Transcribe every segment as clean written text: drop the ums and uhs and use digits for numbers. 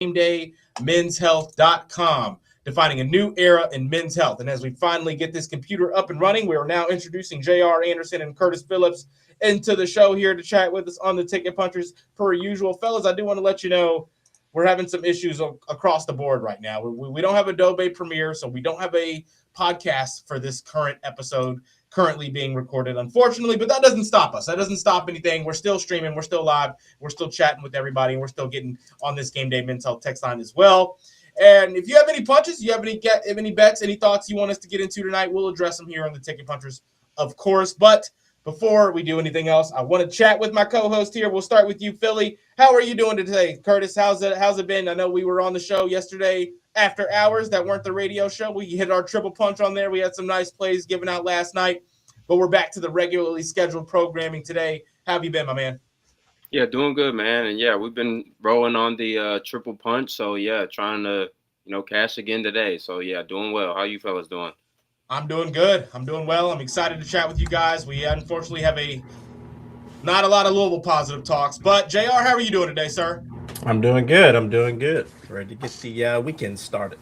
GameDayMen'sHealth.com, defining a new era in men's health. And as we finally get this computer up and running, we are now introducing J.R. Anderson and Curtis Phillips into the show here to chat with us on the Ticket Punchers. Per usual, fellas, I do want to let you know we're having some issues across the board right now. We don't have Adobe Premiere, so we don't have a podcast for this current episode currently being recorded, unfortunately, but that doesn't stop us. That doesn't stop anything. We're still streaming. We're still live. We're still chatting with everybody, and we're still getting on this Game Day Men's Health text line as well. And if you have any punches, you have any bets, any thoughts you want us to get into tonight, we'll address them here on the Ticket Punchers, of course. But before we do anything else, I want to chat with my co-host here. We'll start with you, Philly. How are you doing today? Curtis, how's it been? I know we were on the show yesterday after hours. That weren't the radio show. We hit our triple punch on there. We had some nice plays given out last night, but we're back to the regularly scheduled programming today. How have you been, my man? Yeah, doing good, man. And yeah, we've been rolling on the triple punch. So yeah, trying to, cash again today. So yeah, doing well. How you fellas doing? I'm doing good. I'm doing well. I'm excited to chat with you guys. We unfortunately have not a lot of Louisville positive talks, but JR, how are you doing today, sir? I'm doing good. Ready to get the weekend started.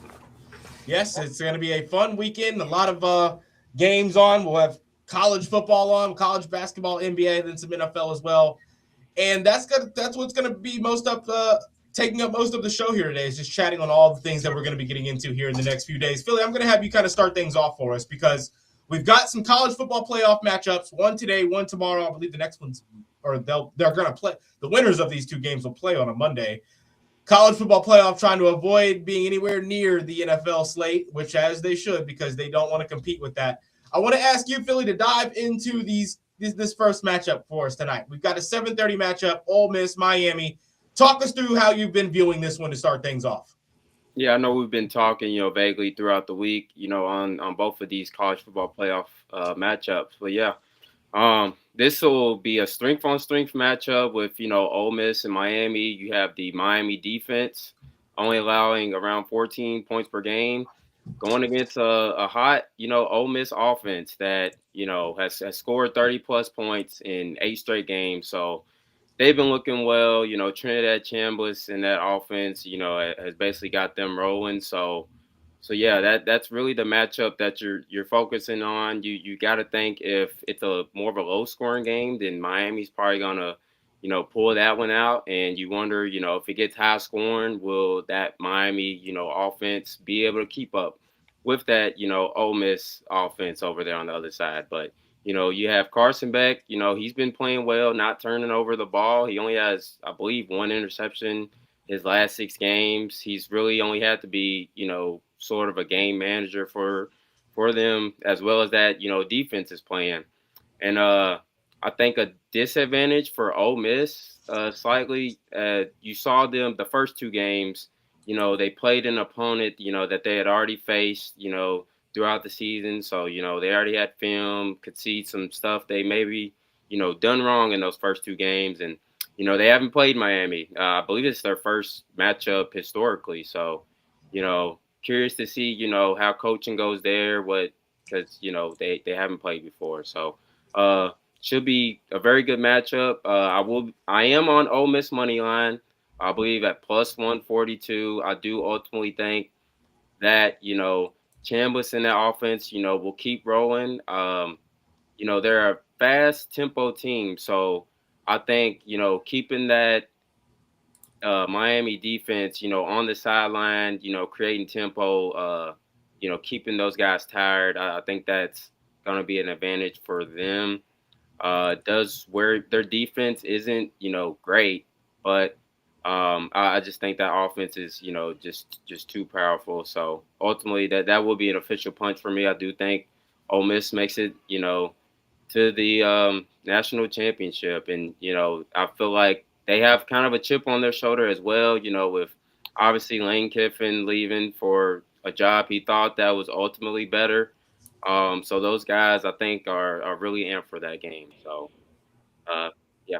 Yes, it's going to be a fun weekend. A lot of games on. We'll have college football on, college basketball, NBA, then some NFL as well. And that's what's going to be taking up most of the show here today, is just chatting on all the things that we're going to be getting into here in the next few days. Philly, I'm going to have you kind of start things off for us, because we've got some college football playoff matchups, one today, one tomorrow. I believe the next one's, or they're going to play. The winners of these two games will play on a Monday. College football playoff trying to avoid being anywhere near the NFL slate, which as they should, because they don't want to compete with that. I want to ask you, Philly, to dive into this first matchup for us tonight. We've got a 7:30 matchup, Ole Miss, Miami. Talk us through how you've been viewing this one to start things off. Yeah, I know we've been talking, vaguely throughout the week, on both of these college football playoff matchups. But yeah, this will be a strength-on-strength matchup with, Ole Miss and Miami. You have the Miami defense only allowing around 14 points per game, going against a hot, Ole Miss offense that, has scored 30-plus points in 8 straight games. So they've been looking well. Trinidad Chambliss and that offense, has basically got them rolling. So yeah, that's really the matchup that you're focusing on. You got to think, if it's a more of a low scoring game, then Miami's probably gonna, pull that one out. And you wonder, if it gets high scoring, will that Miami, offense be able to keep up with that, Ole Miss offense over there on the other side? But you have Carson Beck. He's been playing well, not turning over the ball. He only has, I believe, 1 interception his last 6 games. He's really only had to be, sort of a game manager for them, as well as that, defense is playing. And I think a disadvantage for Ole Miss slightly. You saw them the first 2 games. They played an opponent, that they had already faced, throughout the season. So, they already had film, could see some stuff they maybe, done wrong in those first 2 games. And, they haven't played Miami. I believe it's their first matchup historically. So, curious to see, how coaching goes there, because, they haven't played before. So, should be a very good matchup. I am on Ole Miss money line, I believe, at plus 142. I do ultimately think that, Chambliss in that offense, will keep rolling. They're a fast tempo team. So I think, keeping that Miami defense, on the sideline, creating tempo, keeping those guys tired, I think that's going to be an advantage for them. Does where their defense isn't, great, but I just think that offense is, just too powerful. So ultimately, that will be an official punch for me. I do think Ole Miss makes it, to the national championship, and I feel like they have kind of a chip on their shoulder as well. With obviously Lane Kiffin leaving for a job he thought that was ultimately better. So those guys, I think, are really amped for that game. So, yeah.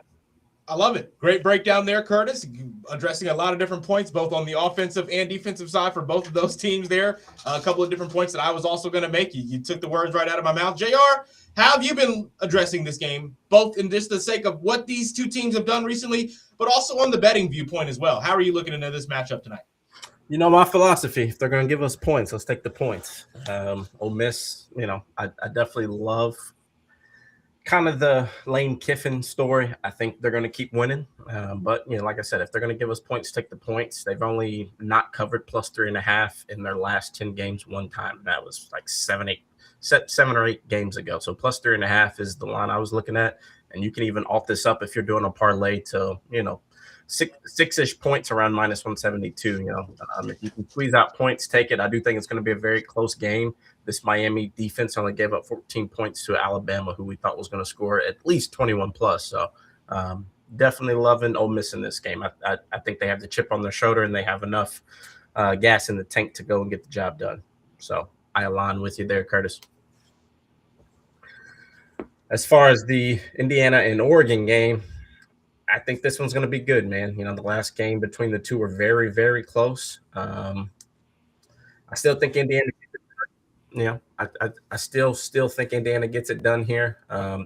I love it. Great breakdown there, Curtis, addressing a lot of different points, both on the offensive and defensive side for both of those teams there. A couple of different points that I was also going to make. You took the words right out of my mouth. JR, How have you been addressing this game, both in just the sake of what these two teams have done recently, but also on the betting viewpoint as well? How are you looking into this matchup tonight? You know my philosophy. If they're going to give us points, let's take the points. Ole Miss, I definitely love kind of the Lane Kiffin story. I think they're going to keep winning. But, like I said, if they're going to give us points, take the points. They've only not covered plus 3.5 in their last 10 games one time. That was like 7 or 8 games ago. So plus 3.5 is the line I was looking at. And you can even alt this up if you're doing a parlay to, six-ish points around minus 172. If you can squeeze out points, take it. I do think it's going to be a very close game. This Miami defense only gave up 14 points to Alabama, who we thought was going to score at least 21 plus. So definitely loving Ole Miss in this game. I think they have the chip on their shoulder and they have enough gas in the tank to go and get the job done. So I align with you there, Curtis. As far as the Indiana and Oregon game, I think this one's going to be good, man. The last game between the two were very, very close. I still think Indiana I still think Indiana gets it done here.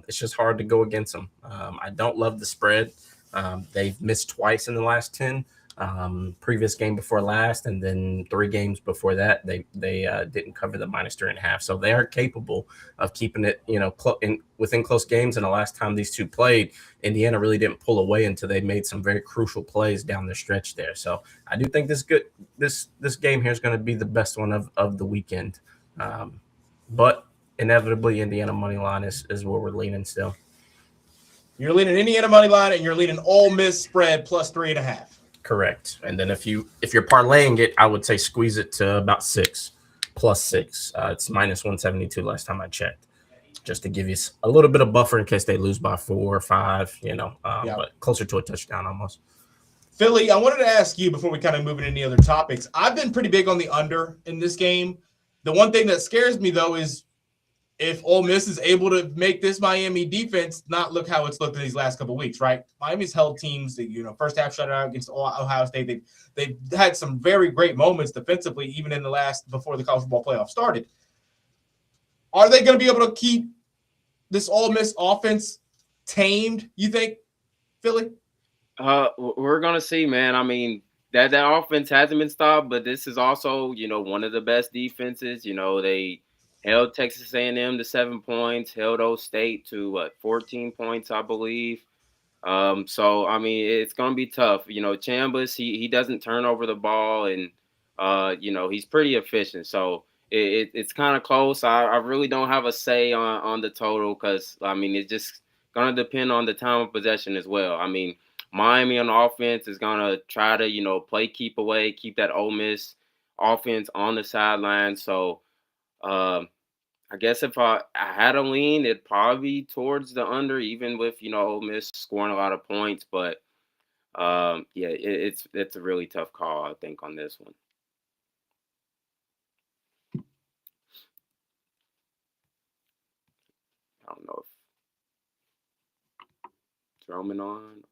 It's just hard to go against them. I don't love the spread. They've missed twice in the last 10. Previous game before last, and then 3 games before that, they didn't cover the minus 3.5. So they are capable of keeping it, within close games. And the last time these two played, Indiana really didn't pull away until they made some very crucial plays down the stretch there. So I do think this game here is going to be the best one of the weekend. But inevitably, Indiana money line is where we're leaning still. You're leaning Indiana money line, and you're leaning Ole Miss spread plus 3.5. Correct. And then if you're parlaying it, I would say squeeze it to about 6 plus 6. It's minus 172 last time I checked, just to give you a little bit of buffer in case they lose by 4 or 5. But closer to a touchdown almost. Philly, I wanted to ask you before we kind of move into any other topics. I've been pretty big on the under in this game. The one thing that scares me, though, is if Ole Miss is able to make this Miami defense not look how it's looked in these last couple of weeks, right? Miami's held teams that, first half shutout against Ohio State. They've had some very great moments defensively, even in before the college football playoff started. Are they going to be able to keep this Ole Miss offense tamed, you think, Philly? We're going to see, man. I mean, that offense hasn't been stopped, but this is also, one of the best defenses. They held Texas A&M to 7 points, held O State to 14 points, I believe. So, I mean, it's going to be tough. Chambers, he doesn't turn over the ball, and, he's pretty efficient. So it's kind of close. I really don't have a say on the total because, I mean, it's just going to depend on the time of possession as well. I mean, Miami on offense is going to try to, play keep away, keep that Ole Miss offense on the sideline. So, I guess if I had a lean, it'd probably be towards the under, even with, Ole Miss scoring a lot of points. But, it's a really tough call, I think, on this one. I don't know if Roman on.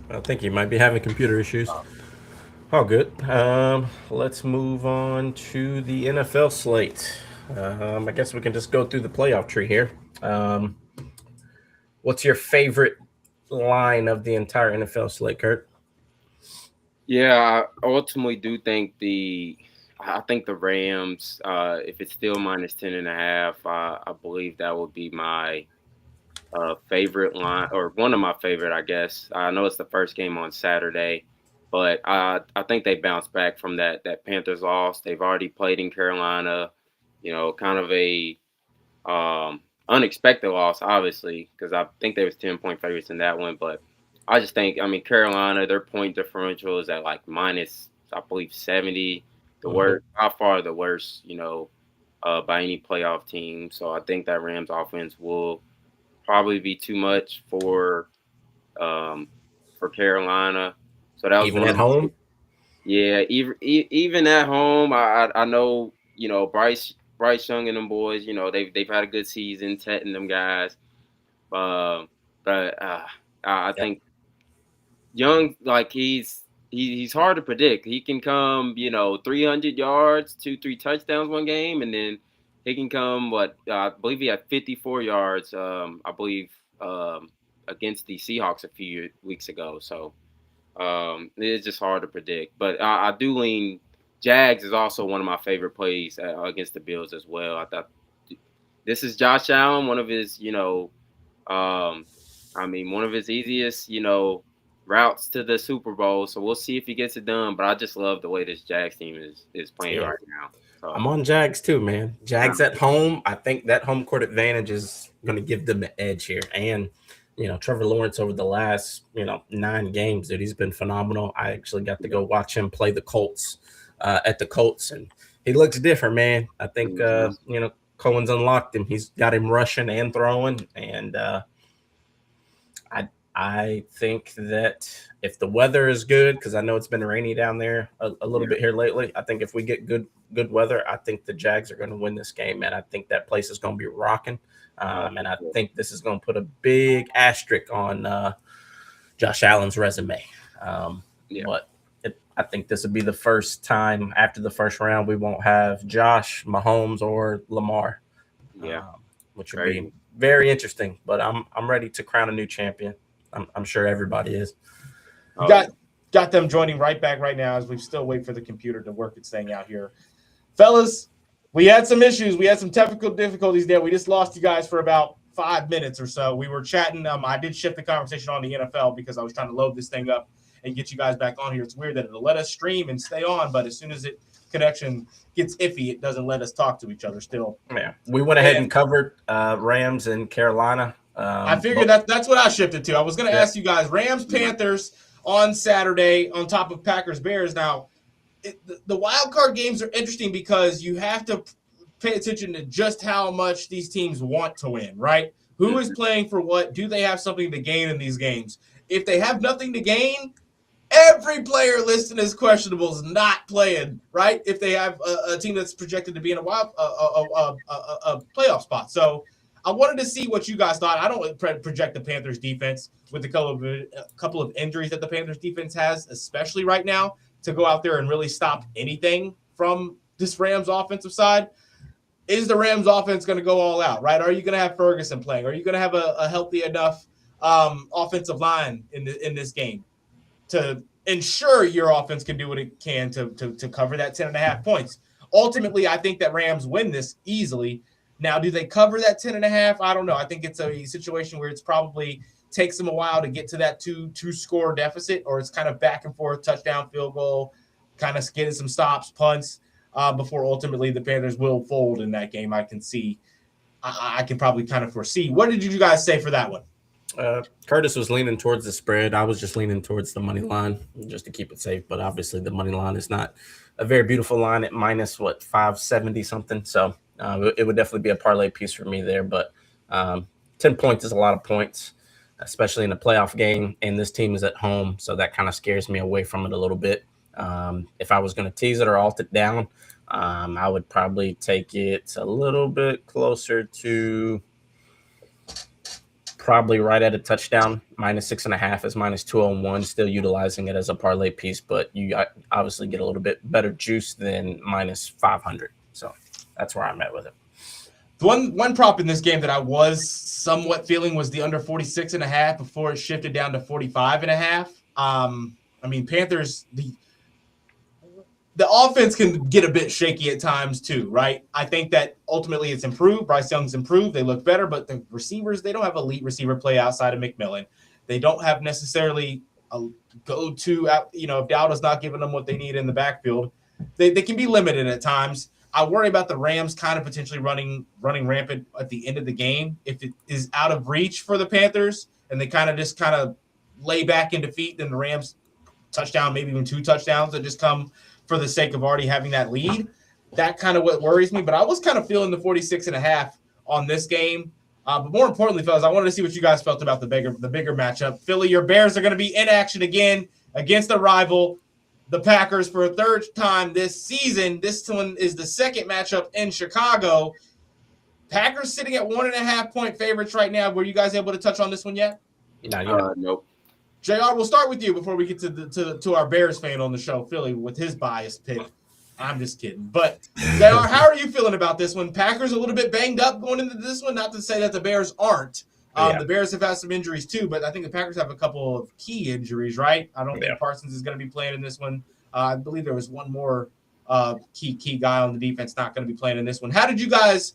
I think he might be having computer issues. All good. Let's move on to the NFL slate. I guess we can just go through the playoff tree here. What's your favorite line of the entire NFL slate, Kurt? Yeah, I ultimately do think I think the Rams, if it's still minus 10.5, I believe that would be my favorite line, or one of my favorite, I guess. I know it's the first game on Saturday, but I think they bounced back from that Panthers loss. They've already played in Carolina, kind of a unexpected loss, obviously, because I think they was 10-point favorites in that one. But I just think, Carolina, their point differential is at like minus, I believe, 70. The worst, by far the worst, by any playoff team. So I think that Rams offense will probably be too much for Carolina. So that was even at home. Yeah, even at home, I know Bryce Young and them boys. They've had a good season, Tet and them guys. But I think Young, like he's hard to predict. He can come 300 yards, 2-3 touchdowns one game, and then He can come. I believe he had 54 yards. I believe against the Seahawks a few weeks ago. So it's just hard to predict. But I do lean. Jags is also one of my favorite plays against the Bills as well. I thought this is Josh Allen, one of his, one of his easiest, routes to the Super Bowl. So we'll see if he gets it done. But I just love the way this Jags team is playing right now. So, I'm on Jags too, man. Jags at home. I think that home court advantage is going to give them the edge here. And, Trevor Lawrence over the last, 9 games, dude, he's been phenomenal. I actually got to go watch him play the Colts at the Colts, and he looks different, man. I think, Cohen's unlocked him. He's got him rushing and throwing, and I think that if the weather is good, because I know it's been rainy down there a little bit here lately, I think if we get good weather, I think the Jags are going to win this game, man. I think that place is going to be rocking, and I think this is going to put a big asterisk on Josh Allen's resume. But I think this would be the first time after the first round we won't have Josh, Mahomes, or Lamar. Which would be very interesting. But I'm ready to crown a new champion. I'm sure everybody is. Got them joining right back right now as we still wait for the computer to work its thing out here. Fellas, we had some issues. We had some technical difficulties there. We just lost you guys for about 5 minutes or so. We were chatting. I did shift the conversation on the NFL because I was trying to load this thing up and get you guys back on here. It's weird that it'll let us stream and stay on, but as soon as connection gets iffy, it doesn't let us talk to each other still. Yeah, we went ahead and covered Rams and Carolina. I figured that's what I shifted to. I was going to ask you guys, Rams, Panthers on Saturday on top of Packers, Bears. Now, the wild card games are interesting because you have to pay attention to just how much these teams want to win, right? Who is playing for what? Do they have something to gain in these games? If they have nothing to gain, every player listed as questionable is not playing, right? If they have a team that's projected to be in a playoff spot. So I wanted to see what you guys thought. I don't project the Panthers defense with a couple of injuries that the Panthers defense has, especially right now, to go out there and really stop anything from this Rams offensive side. Is the Rams offense going to go all out, right? Are you going to have Ferguson playing? Are you going to have a healthy enough offensive line in this game to ensure your offense can do what it can to cover that 10.5 points? Ultimately, I think that Rams win this easily. Now, do they cover that 10.5? I don't know. I think it's a situation where it's probably takes them a while to get to that two-score deficit, or it's kind of back and forth, touchdown, field goal, kind of getting some stops, punts, before ultimately the Panthers will fold in that game. I can see. I can probably kind of foresee. What did you guys say for that one? Curtis was leaning towards the spread. I was just leaning towards the money line just to keep it safe. But obviously the money line is not a very beautiful line at minus 570 something. So it would definitely be a parlay piece for me there. But 10 points is a lot of points, especially in a playoff game. And this team is at home. So that kind of scares me away from it a little bit. If I was going to tease it or alt it down, I would probably take it a little bit closer to probably right at a touchdown. Minus 6.5 is minus 201, still utilizing it as a parlay piece, but you obviously get a little bit better juice than minus 500. So that's where I'm at with it. The one prop in this game that I was somewhat feeling was the under 46.5 before it shifted down to 45.5. I mean, Panthers, the offense can get a bit shaky at times too, right? I think that ultimately it's improved. Bryce Young's improved. They look better, but the receivers, they don't have elite receiver play outside of McMillan. They don't have necessarily a go-to, if Dowd's not giving them what they need in the backfield. They can be limited at times. I worry about the Rams kind of potentially running rampant at the end of the game. If it is out of reach for the Panthers and they kind of lay back in defeat, then the Rams touchdown, maybe even 2 touchdowns that just come for the sake of already having that lead. That kind of what worries me. But I was kind of feeling the 46.5 on this game. But more importantly, fellas, I wanted to see what you guys felt about the bigger matchup. Philly, your Bears are going to be in action again against a rival, the Packers, for a third time this season. This one is the second matchup in Chicago. Packers sitting at 1.5-point favorites right now. Were you guys able to touch on this one yet? Nope. JR, we'll start with you before we get to our Bears fan on the show, Philly, with his biased pick. I'm just kidding. But JR, how are you feeling about this one? Packers a little bit banged up going into this one. Not to say that the Bears aren't. The Bears have had some injuries too, but I think the Packers have a couple of key injuries, right? I don't think Parsons is going to be playing in this one. I believe there was one more key guy on the defense not going to be playing in this one. How did you guys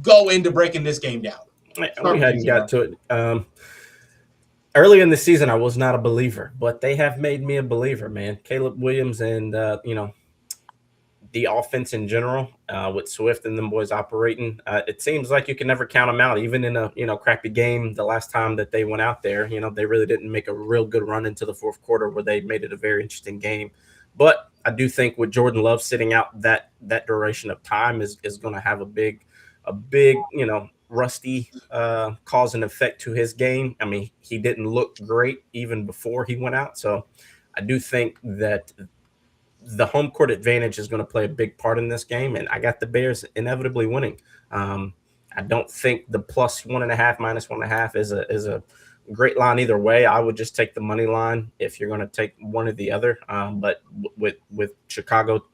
go into breaking this game down? We hadn't got to it. Early in the season, I was not a believer, but they have made me a believer, man. Caleb Williams and, the offense in general, with Swift and them boys operating, it seems like you can never count them out, even in a crappy game. The last time that they went out there, they really didn't make a real good run into the fourth quarter where they made it a very interesting game. But I do think with Jordan Love sitting out that duration of time is going to have a big, rusty cause and effect to his game. I mean, he didn't look great even before he went out. So I do think that the home court advantage is going to play a big part in this game, and I got the Bears inevitably winning. I don't think the plus 1.5, minus 1.5 is a great line either way. I would just take the money line if you're going to take one or the other. But with Chicago,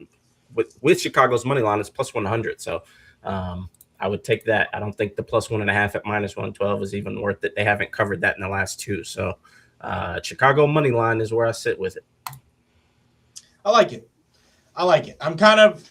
with Chicago's money line, it's plus 100. So I would take that. I don't think the plus 1.5 at minus 112 is even worth it. They haven't covered that in the last two. So Chicago money line is where I sit with it. I like it. I'm kind of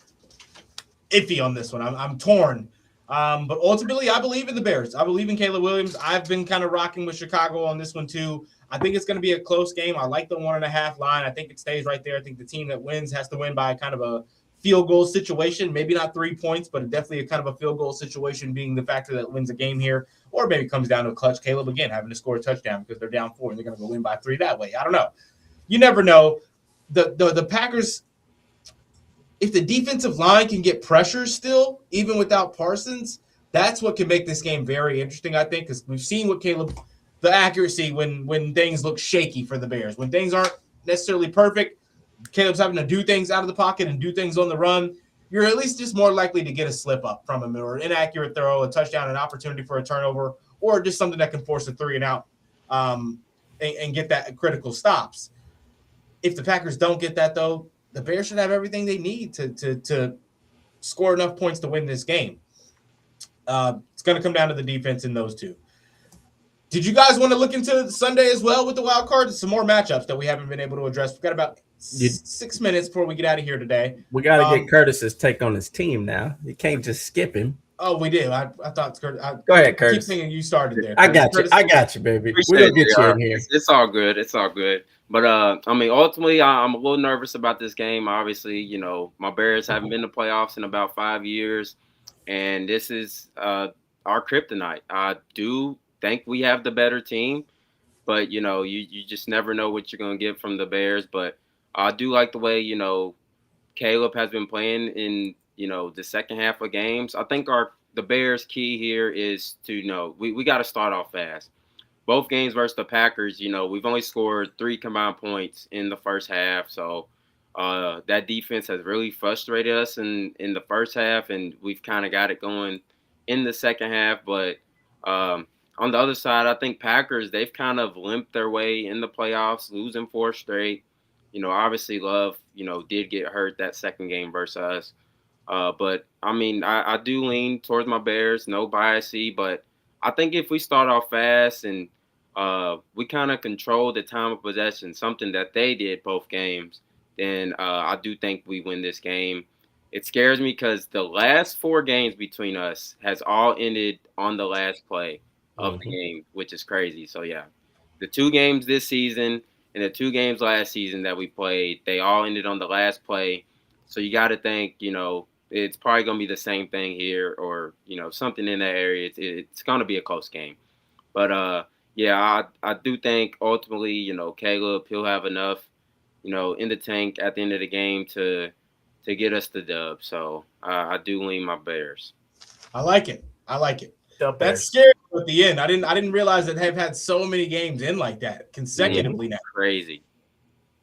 iffy on this one. I'm torn. But ultimately, I believe in the Bears. I believe in Caleb Williams. I've been kind of rocking with Chicago on this one, too. I think it's going to be a close game. I like the 1.5 line. I think it stays right there. I think the team that wins has to win by kind of a field goal situation. Maybe not 3 points, but definitely a kind of a field goal situation being the factor that wins a game here. Or maybe it comes down to a clutch. Caleb, again, having to score a touchdown because they're down 4 and they're going to go win by 3 that way. I don't know. You never know. The Packers, if the defensive line can get pressure still, even without Parsons, that's what can make this game very interesting, I think, because we've seen what Caleb, the accuracy when things look shaky for the Bears. When things aren't necessarily perfect, Caleb's having to do things out of the pocket and do things on the run. You're at least just more likely to get a slip up from him or an inaccurate throw, a touchdown, an opportunity for a turnover, or just something that can force a 3 and out and get that critical stops. If the Packers don't get that, though, the Bears should have everything they need to score enough points to win this game. It's going to come down to the defense in those two. Did you guys want to look into Sunday as well with the wild card? Some more matchups that we haven't been able to address. We've got about 6 minutes before we get out of here today. We got to get Curtis's take on his team now. You can't just skip him. Oh, we did. I thought Curtis. Go ahead, Curtis. I keep thinking you started there. I got you, baby. We're going to get you in here. It's all good. But, ultimately, I'm a little nervous about this game. Obviously, my Bears haven't been to playoffs in about 5 years, and this is our kryptonite. I do think we have the better team, but, you just never know what you're going to get from the Bears. But I do like the way, Caleb has been playing in, the second half of games. I think the Bears' key here is to, we got to start off fast. Both games versus the Packers, we've only scored 3 combined points in the first half. So that defense has really frustrated us in the first half, and we've kind of got it going in the second half. But on the other side, I think Packers, they've kind of limped their way in the playoffs, losing 4 straight. Obviously Love, did get hurt that second game versus us. But, I do lean towards my Bears, no biasy, but I think if we start off fast and we kind of control the time of possession, something that they did both games, then I do think we win this game. It scares me because the last 4 games between us has all ended on the last play of the game, which is crazy. So, yeah, the 2 games this season and the 2 games last season that we played, they all ended on the last play. So you got to think, it's probably going to be the same thing here or, something in that area. It's going to be a close game. But, I do think ultimately, Caleb, he'll have enough, in the tank at the end of the game to get us the dub. So I do lean my Bears. I like it. That's scary at the end. I didn't realize that they've had so many games in like that consecutively now. Crazy.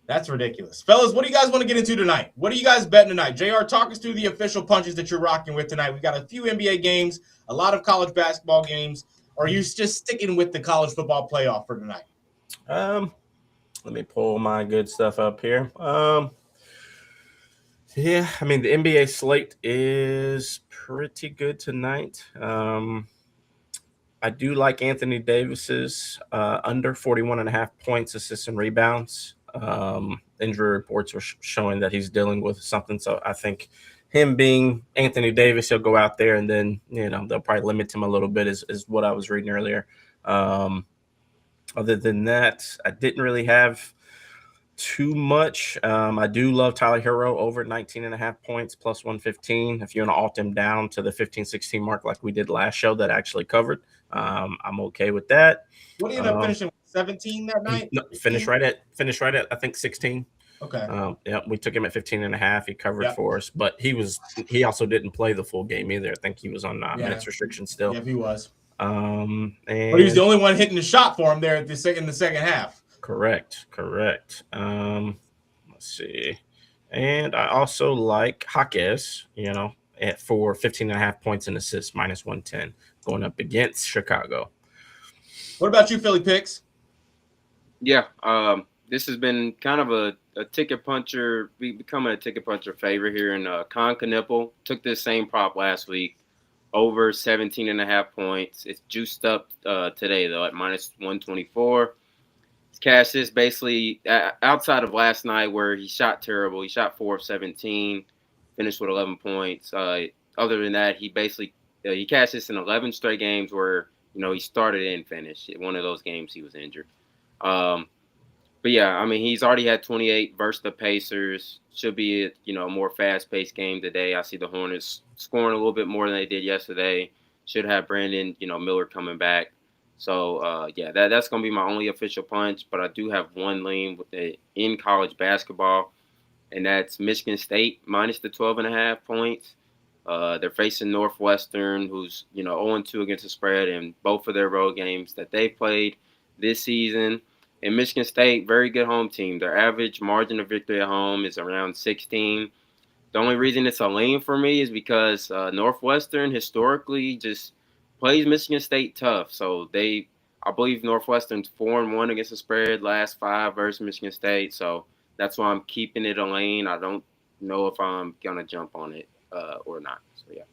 That's ridiculous. Fellas, what do you guys want to get into tonight? What are you guys betting tonight? JR, talk us through the official punches that you're rocking with tonight. We've got a few NBA games, a lot of college basketball games. Or are you just sticking with the college football playoff for tonight? Let me pull my good stuff up here. Yeah, I mean, the NBA slate is pretty good tonight. I do like Anthony Davis's under 41.5 points, assists, and rebounds. Injury reports are showing that he's dealing with something. So I think him being Anthony Davis, he'll go out there and then, they'll probably limit him a little bit is what I was reading earlier. Other than that, I didn't really have too much. I do love Tyler Hero over 19.5 points plus 115. If you want to alt him down to the 15-16 mark like we did last show that actually covered, I'm okay with that. What do you end up finishing with, 17 that night? No, finish right at I think 16. Okay. Yeah, we took him at 15.5. He covered for us, but he also didn't play the full game either. I think he was on minutes restriction still. Yeah, he was. And but he was the only one hitting the shot for him there in the second half. Correct. Let's see. And I also like Jaquez, for 15.5 points and assists, minus 110, going up against Chicago. What about you, Philly Picks? Yeah, this has been kind of a ticket puncher. We becoming a ticket puncher favorite here in Con Canipple. Took this same prop last week, over 17.5 points. It's juiced up today, though, at minus 124. Cash is basically outside of last night where he shot terrible. He shot 4 of 17, finished with 11 points. Other than that, he basically he cashed this in 11 straight games where he started and finished. One of those games he was injured. But yeah, I mean he's already had 28 versus the Pacers. Should be a more fast-paced game today. I see the Hornets scoring a little bit more than they did yesterday. Should have Brandon Miller coming back. So, that's going to be my only official punch. But I do have one lean with in college basketball, and that's Michigan State minus the 12.5 points. They're facing Northwestern, who's 0-2 against the spread in both of their road games that they played this season. And Michigan State, very good home team. Their average margin of victory at home is around 16. The only reason it's a lean for me is because Northwestern historically just plays Michigan State tough. So I believe Northwestern's 4-1 against the spread last 5 versus Michigan State. So that's why I'm keeping it a lane. I don't know if I'm gonna jump on it or not. So yeah.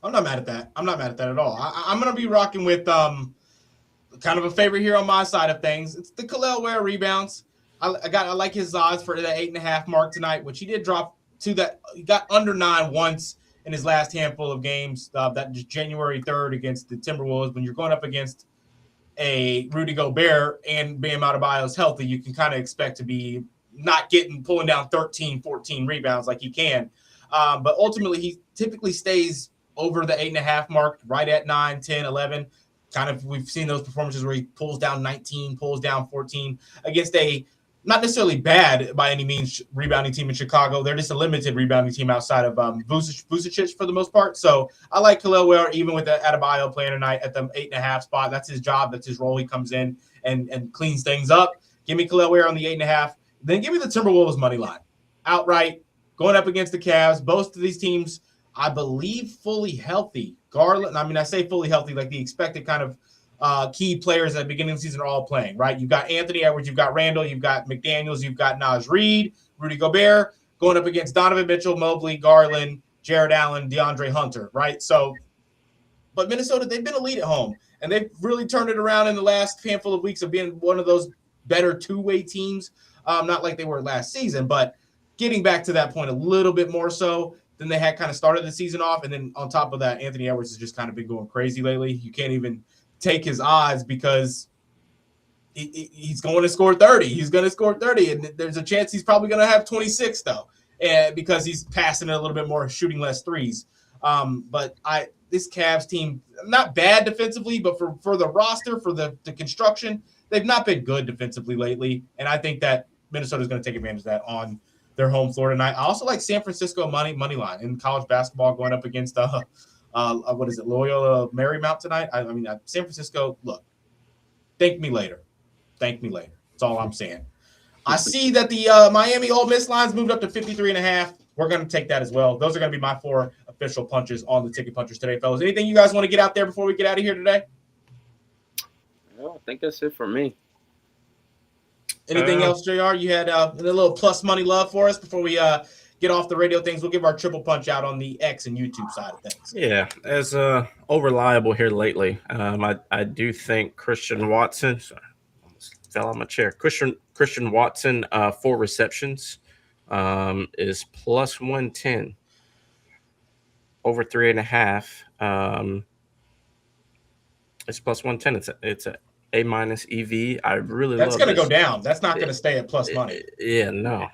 I'm not mad at that. I'm not mad at that at all. I'm gonna be rocking with kind of a favorite here on my side of things. It's the Kel'el Ware rebounds. I like his odds for the 8.5 mark tonight, which he did drop to that. He got under 9 once in his last handful of games, that January 3rd against the Timberwolves. When you're going up against a Rudy Gobert and Bam Adebayo is healthy, you can kind of expect to be not pulling down 13, 14 rebounds like he can. But ultimately, he typically stays over the 8.5 mark, right at 9, 10, 11. Kind of, we've seen those performances where he pulls down 19, pulls down 14 against a not necessarily bad by any means rebounding team in Chicago. They're just a limited rebounding team outside of Vucevic for the most part. So I like Kel'el Ware, even with the Adebayo playing tonight at the 8.5 spot. That's his job. That's his role. He comes in and cleans things up. Give me Kel'el Ware on the 8.5. Then give me the Timberwolves money line outright, going up against the Cavs. Both of these teams, I believe, fully healthy. Garland, I say fully healthy, like the expected kind of key players at the beginning of the season are all playing, right? You've got Anthony Edwards, you've got Randall, you've got McDaniels, you've got Naz Reid, Rudy Gobert, going up against Donovan Mitchell, Mobley, Garland, Jared Allen, DeAndre Hunter, right? So, but Minnesota, they've been elite at home, and they've really turned it around in the last handful of weeks of being one of those better two-way teams, not like they were last season, but getting back to that point a little bit more so than they had kind of started the season off. And then on top of that, Anthony Edwards has just kind of been going crazy lately. You can't even take his odds because he's going to score 30. He's going to score 30, and there's a chance he's probably going to have 26 though, and because he's passing it a little bit more, shooting less threes. But this Cavs team, not bad defensively, but for the roster, for the construction, they've not been good defensively lately, and I think that Minnesota's going to take advantage of that on their home floor tonight. I also like San Francisco money line in college basketball going up against Loyola Marymount tonight. San Francisco, look, thank me later. That's all I'm saying. I see that the Miami Ole Miss lines moved up to 53.5. We're going to take that as well. Those are going to be my 4 official punches on the Ticket Punchers today, fellas. Anything you guys want to get out there before we get out of here today? Well, I think that's it for me. Anything else, JR? You had a little plus money love for us before we get off the radio things, we'll give our triple punch out on the X and YouTube side of things. Yeah, as reliable here lately, I do think Christian Watson almost fell on my chair. Christian Watson, 4 receptions, is plus 110 over 3.5. It's plus 110. It's a A- EV. I really That's love going to this. go down. That's not going to stay at plus money. Yeah, no.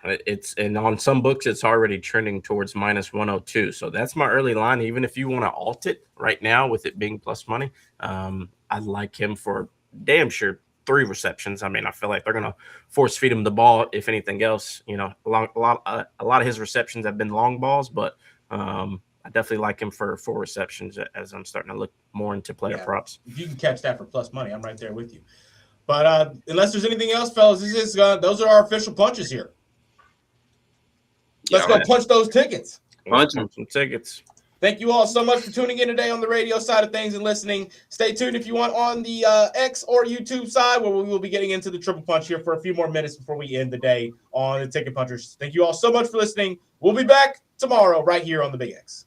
And on some books it's already trending towards minus 102. So that's my early line. Even if you want to alt it right now with it being plus money, I like him for damn sure 3 receptions. I mean, I feel like they're going to force feed him the ball. If anything else, you know, a lot of his receptions have been long balls, but I definitely like him for 4 receptions as I'm starting to look more into player props. If you can catch that for plus money, I'm right there with you. But unless there's anything else, fellas, those are our official punches here. Let's go punch those tickets. Punch some tickets. Thank you all so much for tuning in today on the radio side of things and listening. Stay tuned if you want on the X or YouTube side, where we will be getting into the triple punch here for a few more minutes before we end the day on the Ticket Punchers. Thank you all so much for listening. We'll be back tomorrow right here on the Big X.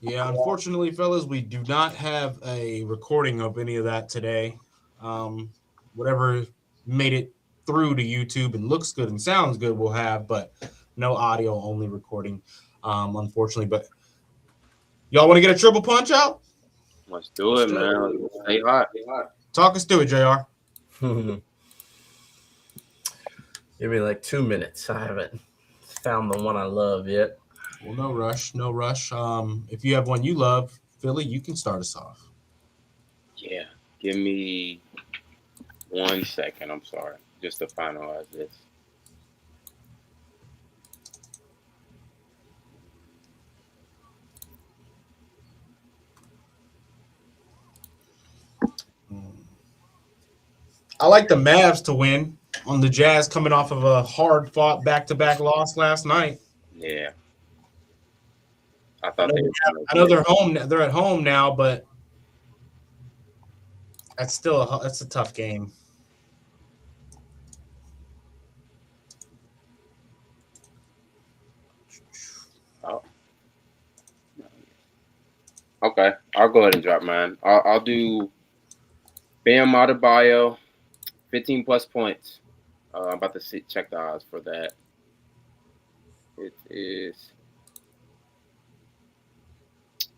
Yeah, unfortunately, fellas, we do not have a recording of any of that today. Whatever made it through to YouTube and looks good and sounds good, we'll have, but no audio, only recording, unfortunately. But y'all want to get a triple punch out? Let's do it, man. Stay hot. Talk us through it, JR. Give me like 2 minutes. I haven't found the one I love yet. Well, no rush, no rush. If you have one you love, Philly, you can start us off. Yeah, give me 1 second. I'm sorry, just to finalize this. I like the Mavs to win on the Jazz coming off of a hard-fought back-to-back loss last night. Yeah. I know they're home. They're at home now, but that's still that's a tough game. Oh. Okay, I'll go ahead and drop mine. I'll do Bam Adebayo, 15 plus points. I'm about to check the odds for that. It is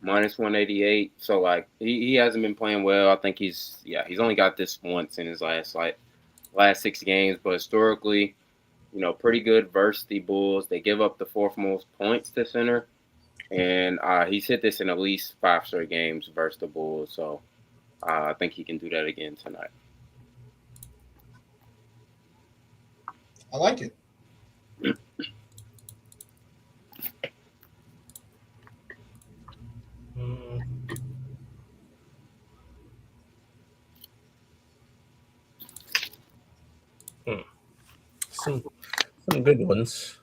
minus 188. So like he hasn't been playing well. I think he's only got this once in his last 6 games, but historically, you know, pretty good versus the Bulls. They give up the 4th most points to center, and he's hit this in at least 5 straight games versus the Bulls. So I think he can do that again tonight. I like it. Some good ones.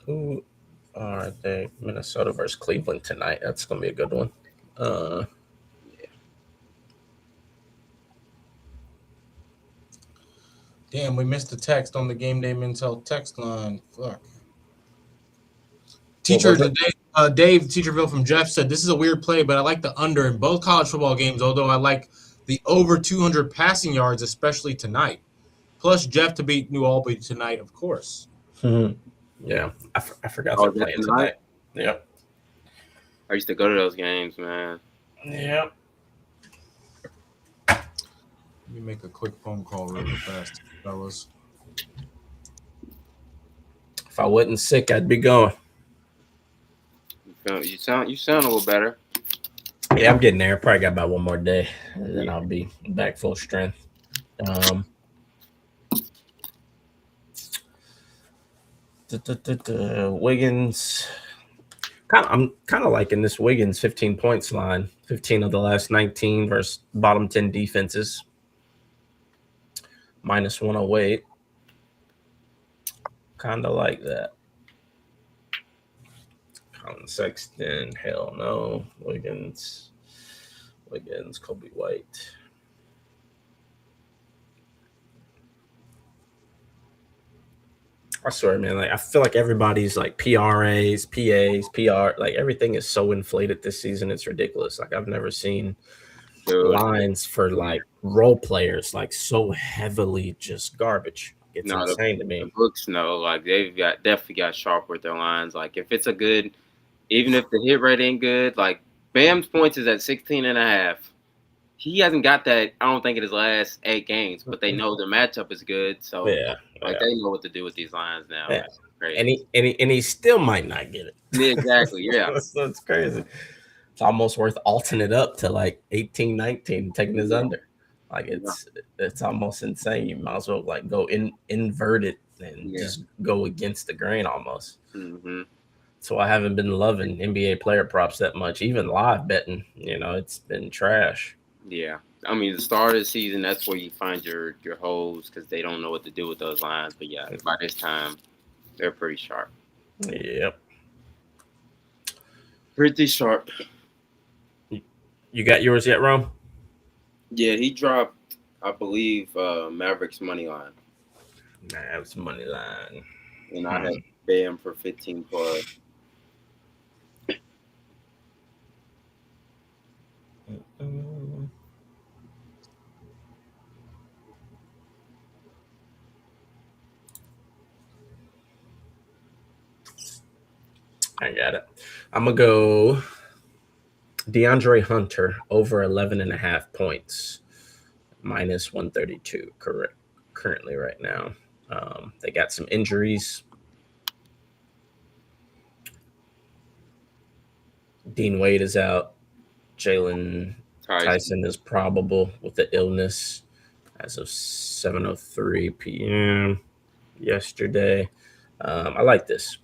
Who are they? Minnesota versus Cleveland tonight. That's gonna be a good one. Damn, we missed the text on the Game Day Mintel text line. Fuck. Teacher, Dave Teacherville from Jeff said, this is a weird play, but I like the under in both college football games, although I like the over 200 passing yards, especially tonight. Plus, Jeff to beat New Albany tonight, of course. Yeah, I forgot they're playing tonight. Yep. I used to go to those games, man. Yep. Let me make a quick phone call really fast, fellas. If I wasn't sick, I'd be going. You sound a little better. Yeah, I'm getting there. Probably got about one more day, and then I'll be back full strength. Wiggins I'm kind of liking this Wiggins 15 points line. 15 of the last 19 versus bottom 10 defenses. Minus 108. Kind of like that. Colin Sexton, hell no. Wiggins, Kobe White. I swear, man, like I feel like everybody's like PRAs, PAs, PR, like everything is so inflated this season. It's ridiculous. Like I've never seen lines for like role players like so heavily just garbage. It's insane to me. The books know, like they've definitely got sharp with their lines. Like if it's a good, even if the hit rate ain't good, like Bam's points is at 16.5. He hasn't got that, I don't think, in his last 8 games, but they know the matchup is good. So they know what to do with these lines now. Yeah. Crazy. And he still might not get it. Yeah, exactly. Yeah. So it's crazy. It's almost worth alting it up to like 18, 19, taking his under. Like it's almost insane. You might as well like go invert it and just go against the grain almost. Mm-hmm. So I haven't been loving NBA player props that much, even live betting. It's been trash. Yeah, I mean the start of the season, that's where you find your holes because they don't know what to do with those lines. But yeah, by this time, they're pretty sharp. Yep, pretty sharp. You got yours yet, Rome? Yeah, he dropped, I believe, Mavericks money line. Mavs money line, and I had Bam for 15 plus. I got it. I'm going to go DeAndre Hunter over 11.5 points, minus 132 currently right now. They got some injuries. Dean Wade is out. Jalen Tyson is probable with the illness as of 7:03 p.m. yesterday. I like this.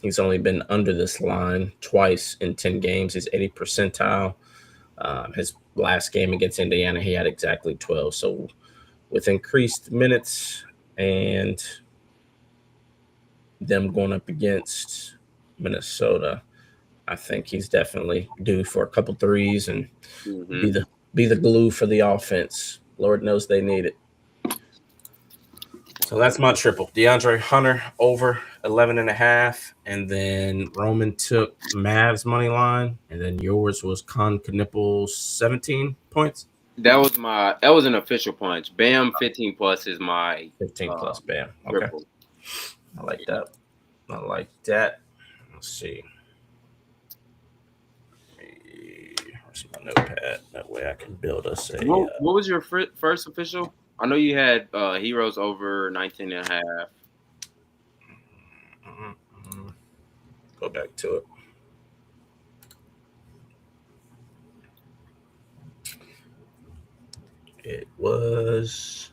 He's only been under this line twice in 10 games. He's 80th percentile. His last game against Indiana, he had exactly 12. So with increased minutes and them going up against Minnesota, I think he's definitely due for a couple threes and be the glue for the offense. Lord knows they need it. So that's my triple. DeAndre Hunter over 11.5, and then Roman took Mavs money line, and then yours was Con Knipple 17 points. That was an official punch. Bam 15 plus is my 15 plus Bam. Okay, triple. I like that. Let's see. Where's my notepad? That way I can build us a. What was your first official? I know you had Heroes over 19.5. Go back to it. It was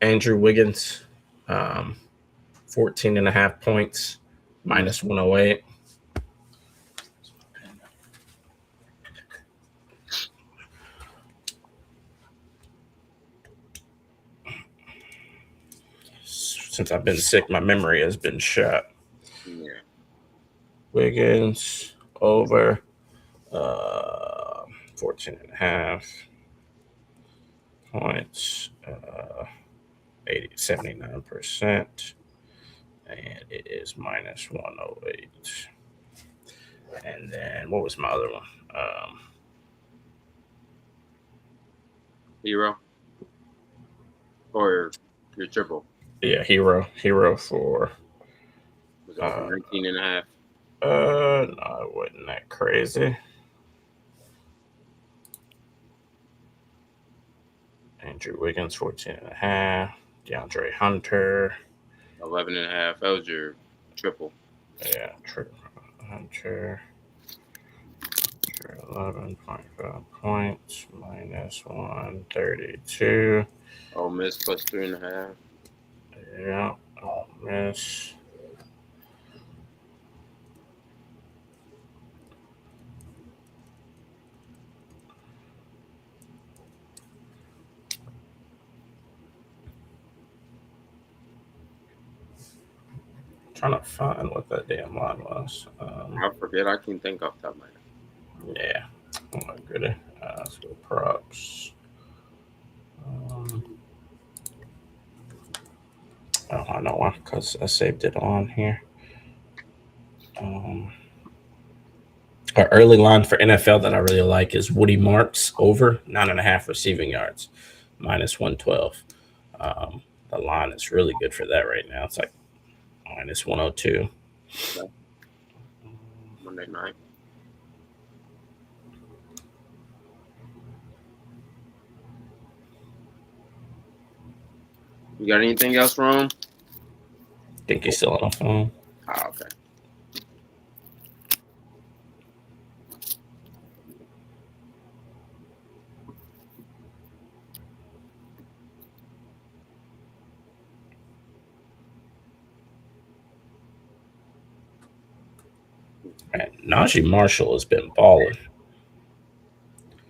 Andrew Wiggins, 14.5 points, minus 108. Since I've been sick, my memory has been shot. Yeah. Wiggins over 14.5 points, 79%, and it is minus 108. And then what was my other one? Hero or your triple? Yeah, hero for. Was it 19.5? No, it wasn't that crazy. Andrew Wiggins 14.5. DeAndre Hunter 11.5. That was your triple. Yeah, Hunter 11.5 points minus 132. Ole Miss plus 3.5. Yeah, Ole Miss. Trying to find what that damn line was. I forget. I can't think off the top of my head. Yeah. Oh my goodness. Let's go props. Oh, I know why, because I saved it on here. Our early line for NFL that I really like is Woody Marks over 9.5 receiving yards, minus 112. The line is really good for that right now. It's like minus 102. Monday night. You got anything else, Ron? Think he's still on the phone. Oh, okay. Man, Najee Marshall has been balling.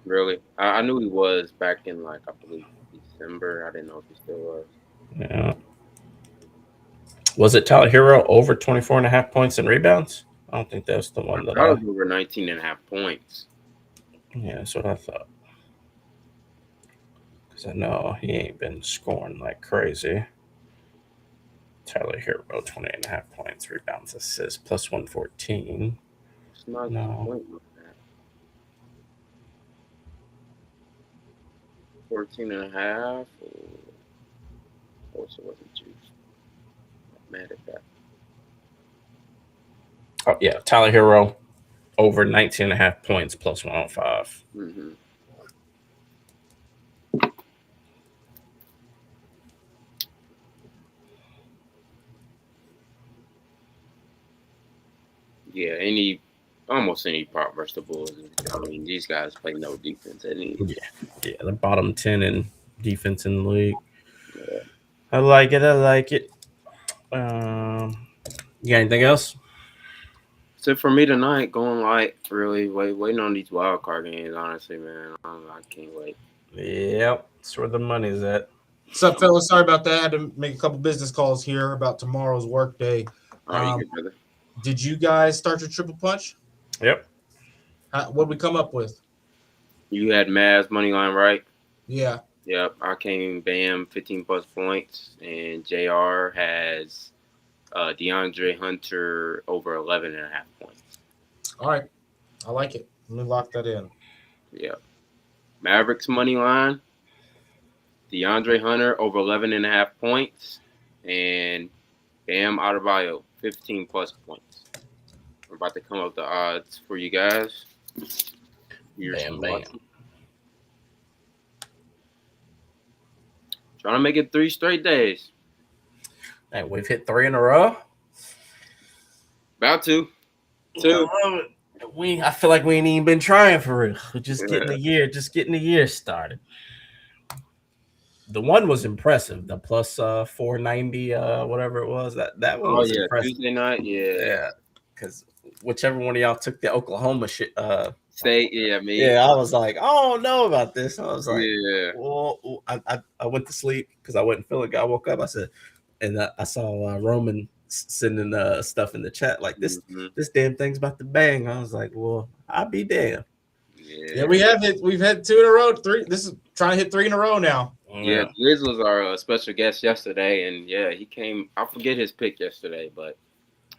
Really? I knew he was back in, like, I believe December. I didn't know if he still was. Yeah. Was it Tyler Hero over 24.5 points and rebounds? I don't think that's the one that I was over 19.5 points. Yeah, that's what I thought. Because I know he ain't been scoring like crazy. Tyler Hero, 28.5 points, rebounds, assists, plus 114. It's not No. point like that. 14.5. Of course, it wasn't juice. Not mad at that. Oh, yeah, Tyler Hero, over 19.5 points, plus 105. Mm-hmm. Yeah, almost any prop versus the Bulls. I mean, these guys play no defense. Yeah, the bottom 10 in defense in the league. Yeah. I like it. You got anything else? So for me tonight, going light, really waiting on these wild card games. Honestly, man, I can't wait. Yep, that's where the money's at. What's up, fellas? Sorry about that. I had to make a couple business calls here about tomorrow's work day. You good, brother? Did you guys start your triple punch? Yep. What did we come up with? You had Mavs money line, right? Yeah. Yep. I came Bam 15 plus points, and JR has DeAndre Hunter over 11.5 points. All right. I like it. Let me lock that in. Yeah. Mavericks money line, DeAndre Hunter over 11.5 points, and Bam Adebayo 15 plus points. I'm about to come up with the odds for you guys. Bam. Trying to make it 3 straight days. Hey, we've hit 3 in a row. About to. 2. I feel like we ain't even been trying for real. We're just getting the year started. The one was impressive. The plus 490, whatever it was. That one was impressive. Tuesday night, yeah. Because whichever one of y'all took the Oklahoma shit. State, me. Yeah, I was like, I don't know about this. I was like, yeah. Well, I went to sleep because I wasn't feeling good. I woke up. I said, and I saw Roman sending stuff in the chat like this. Mm-hmm. This damn thing's about to bang. I was like, well, I'll be damned. Yeah, we've had 2 in a row. 3. This is trying to hit 3 in a row now. Yeah, Liz was our special guest yesterday, and he came. I forget his pick yesterday, but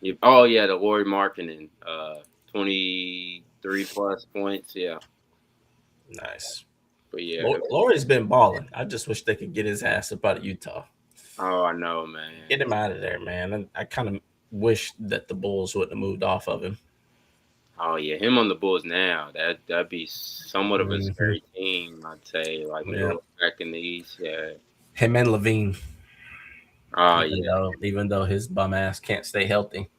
the Lauri Markkinen, 23 plus points. Yeah, nice. But yeah, Lauri's been balling. I just wish they could get his ass up out of Utah. Oh, I know, man. Get him out of there, man. I kind of wish that the Bulls wouldn't have moved off of him. Oh yeah, him on the Bulls now. That'd be somewhat of a scary team, I'd say. Like back in the East, yeah. Him and Levine. Oh even though his bum ass can't stay healthy.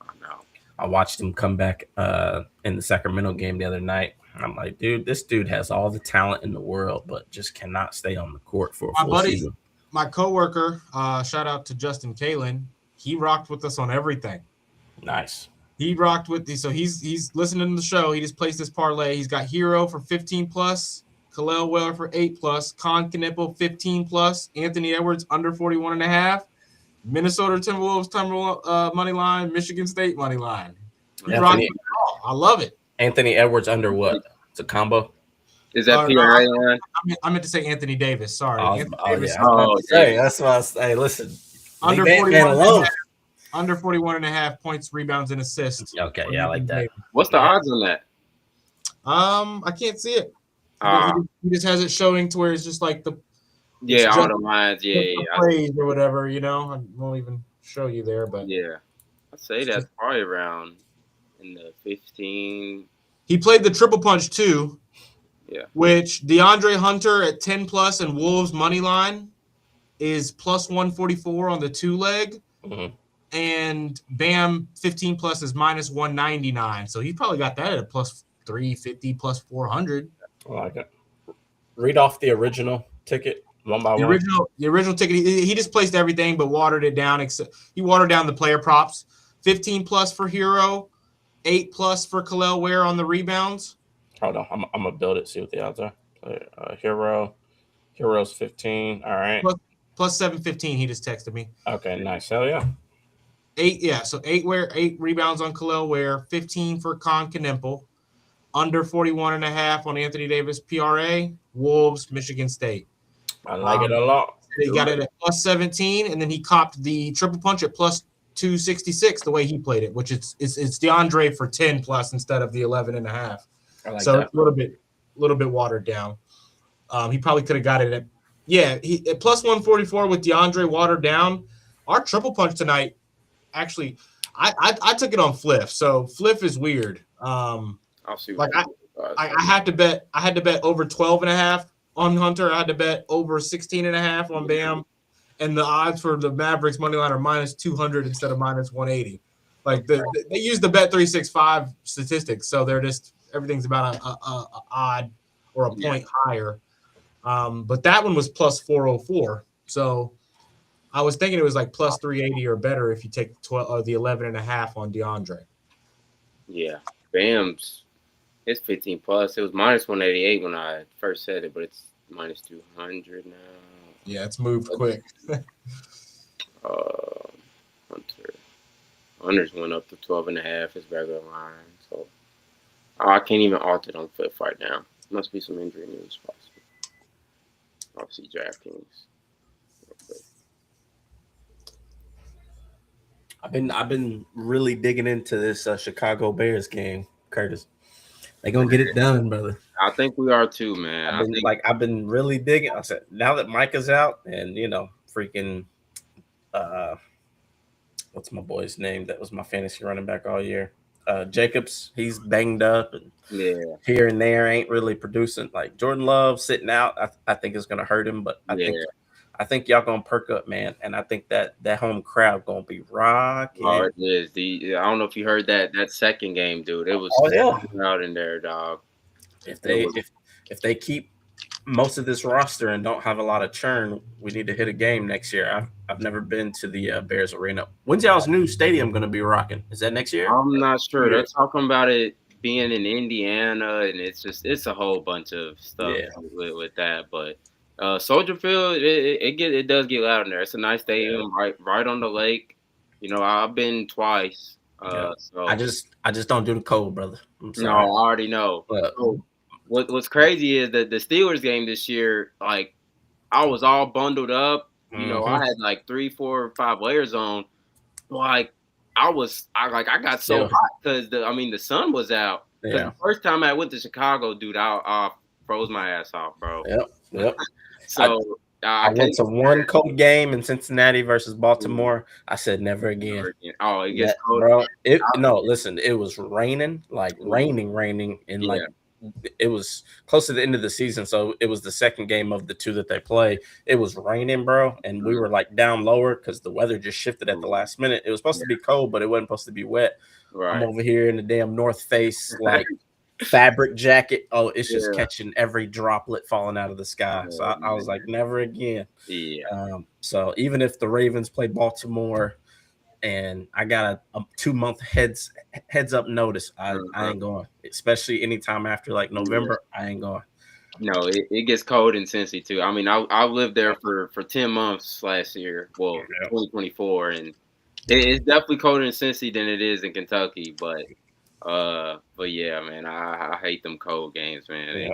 I know. I watched him come back in the Sacramento game the other night. I'm like, dude, this dude has all the talent in the world, but just cannot stay on the court for a full season. My coworker, shout out to Justin Kalen. He rocked with us on everything. Nice. He rocked with these. So he's listening to the show. He just placed this parlay. He's got Hero for 15 plus, Kalel Weller for 8 plus, Con Knipple 15 plus, Anthony Edwards under 41.5, Minnesota Timberwolves money line, Michigan State money line. I love it. Anthony Edwards under what? It's a combo. Is that PRA line? I meant to say Anthony Davis. Sorry. Davis. That's what I was saying. Listen, under 41.5 points, rebounds, and assists. Okay, yeah, I like that. What's the odds on that? I can't see it. He just has it showing to where it's just like all the lines, plays or whatever. I won't even show you there, but I'd say that's probably around in the 15. He played the triple punch too. Yeah. Which DeAndre Hunter at 10 plus and Wolves money line is plus 144 on the 2-leg. Mm-hmm. And Bam 15 plus is minus 199. So he probably got that at a plus 350, plus 400. I like it. Read off the original ticket one by one. The original ticket, he just placed everything but watered it down. Except he watered down the player props. 15 plus for Hero, 8 plus for Kalel Ware on the rebounds. Hold on, I'm gonna build it. See what the odds are. Hero's 15. All right. Plus 715. He just texted me. Okay, nice. Hell yeah. 8 rebounds on Kalel Ware, 15 for Con Knipple, under 41.5 on Anthony Davis PRA, Wolves, Michigan State. I like it a lot. He got it at plus 17, and then he copped the triple punch at plus 266 the way he played it, which it's DeAndre for 10 plus instead of the 11.5. Like so that. a little bit watered down. He probably could have got it at plus 144 with DeAndre watered down. Our triple punch tonight, actually, I took it on Fliff. So Fliff is weird. I'll see. I had to bet over 12.5 on Hunter. I had to bet over 16.5 on Bam, and the odds for the Mavericks money line are minus 200 instead of minus 180. Like they use the Bet365 statistics, so they're just everything's about a odd or a point higher. But that one was plus 404. So I was thinking it was like plus 380 or better if you take the 11.5 on DeAndre. Yeah, Bam's it's 15 plus. It was minus 188 when I first said it, but it's minus 200 now. Yeah, it's moved quick. Hunter's went up to 12.5. His regular line, so I can't even alter it on Flip right now. Must be some injury news possible. I'll see DraftKings. I've been really digging into this Chicago Bears game, Curtis. They gonna get it done, brother. I think we are too, man. I've been really digging. I said now that Micah's out, and freaking what's my boy's name? That was my fantasy running back all year. Jacobs, he's banged up and here and there ain't really producing. Like Jordan Love sitting out, I think is gonna hurt him, but I think y'all gonna perk up, man. And I think that home crowd gonna be rocking. Oh, it is. I don't know if you heard that second game, dude. It was out in there, dog. If they keep most of this roster and don't have a lot of churn, we need to hit a game next year. I've never been to the Bears Arena. When's y'all's new stadium going to be rocking? Is that next year? I'm not sure. They're talking about it being in Indiana, and it's a whole bunch of stuff with that. But Soldier Field, it does get loud in there. It's a nice stadium, right on the lake. I've been twice. So I just don't do the cold, brother. I'm sorry. No, I already know. But what's crazy is that the Steelers game this year, like I was all bundled up. I had like 3, 4, 5 layers on. Like I got so hot because the sun was out. Yeah. The first time I went to Chicago, dude, I froze my ass off, bro. Yep. So I went to one cold game in Cincinnati versus Baltimore. I said never again. Oh, it gets cold, bro. Listen, it was raining, like raining, and like it was close to the end of the season, so it was the second game of the 2 that they play. It was raining, bro, and we were like down lower because the weather just shifted at the last minute. It was supposed to be cold, but it wasn't supposed to be wet. Right. I'm over here in the damn North Face, like fabric jacket. Oh, it's just catching every droplet falling out of the sky. So I was like, never again. Yeah. So even if the Ravens play Baltimore and I got a 2-month heads up notice, I ain't going. Especially anytime after like November, I ain't going. No, it gets cold in Cincy too. I mean, I lived there for 10 months last year. Well, 2024, and it's definitely colder in Cincy than it is in Kentucky. But yeah, man, I hate them cold games, man. Yeah.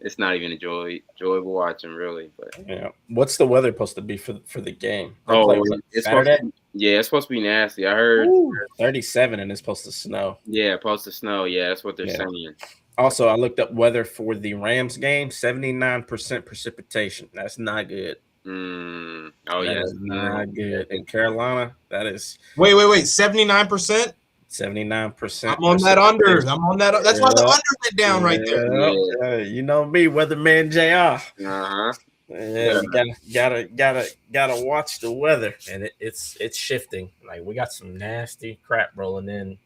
It's not even enjoyable watching, really. But yeah, what's the weather supposed to be for the game? It's Saturday. It's supposed to be nasty. I heard 37, and it's supposed to snow. Yeah, supposed to snow. Yeah, that's what they're saying. Also, I looked up weather for the Rams game. 79% precipitation. That's not good. Oh that is not good. In Carolina, that is. Wait. 79%. 79%. I'm on that under. I'm on that. That's why the under went down right there. You know me, weatherman JR. Yeah, you gotta watch the weather, and it's shifting. Like we got some nasty crap rolling in,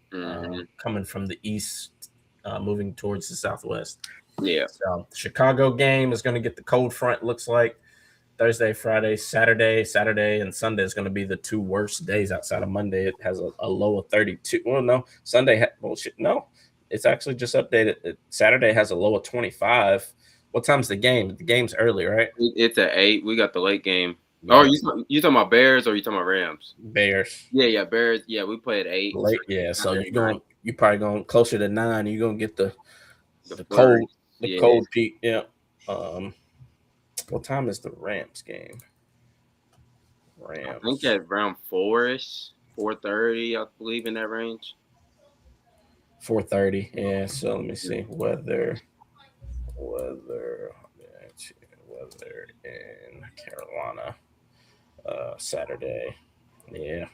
coming from the east, moving towards the southwest. Yeah. So the Chicago game is going to get the cold front. Looks like Thursday, Friday, Saturday, and Sunday is going to be the 2 worst days outside of Monday. It has a low of 32. Well, no, Sunday. No, it's actually just updated. Saturday has a low of 25. What time's the game? The game's early, right? It's at 8. We got the late game. Yeah. Oh, you talking about Bears or you talking about Rams? Bears. Yeah, Bears. Yeah, we play at 8. Late, yeah. So you probably going closer to 9. You're gonna get the cold peak. Yeah. What time is the Rams game? I think at around 4-ish, 4:30, I believe, in that range. 4:30. Yeah. So let me see. Weather in Carolina. Saturday. Yeah.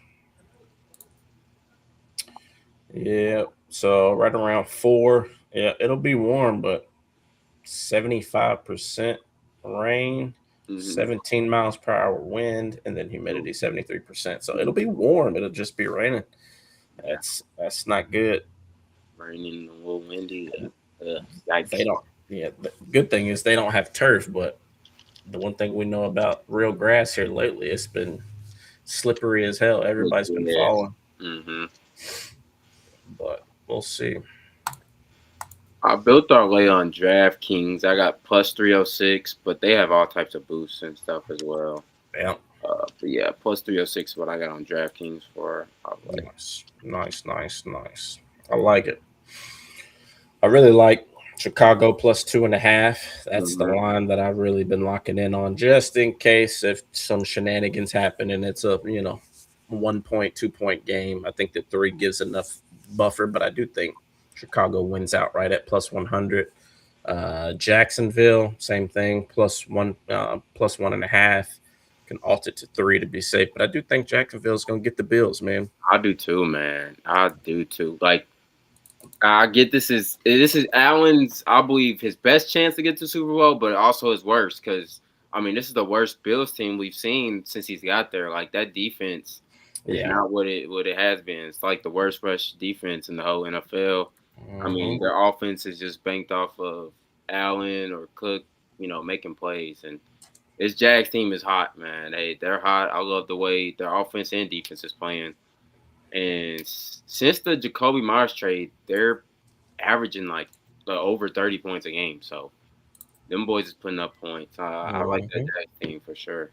Yeah. So right around 4. Yeah, it'll be warm, but 75% rain, 17 miles per hour wind, and then humidity 73%. So it'll be warm. It'll just be raining. That's not good. Raining, a little windy. They don't. Yeah, the good thing is they don't have turf, but the one thing we know about real grass here lately, it's been slippery as hell. Everybody's been falling. But we'll see. I built our way on DraftKings. I got plus 306, but they have all types of boosts and stuff as well. Yeah. But yeah, plus 306 is what I got on DraftKings for. Nice. I like it. I really like Chicago plus 2.5. That's the line that I've really been locking in on, just in case if some shenanigans happen and it's a 1 point, 2 point game. I think the 3 gives enough buffer, but I do think Chicago wins outright at plus 100. Jacksonville, same thing, plus 1.5. Can alt it to 3 to be safe, but I do think Jacksonville's gonna get the Bills, man. I do too, man. I do too. Like, I get this is Allen's, I believe, his best chance to get to the Super Bowl, but also his worst, because I mean this is the worst Bills team we've seen since he's got there. Like, that defense is not what it has been. It's like the worst rush defense in the whole NFL. I mean, their offense is just banked off of Allen or Cook, making plays. And this Jags team is hot, man. They're hot. I love the way their offense and defense is playing. And since the Jacoby Myers trade, they're averaging like over 30 points a game. So them boys is putting up points. I like that Jags team for sure.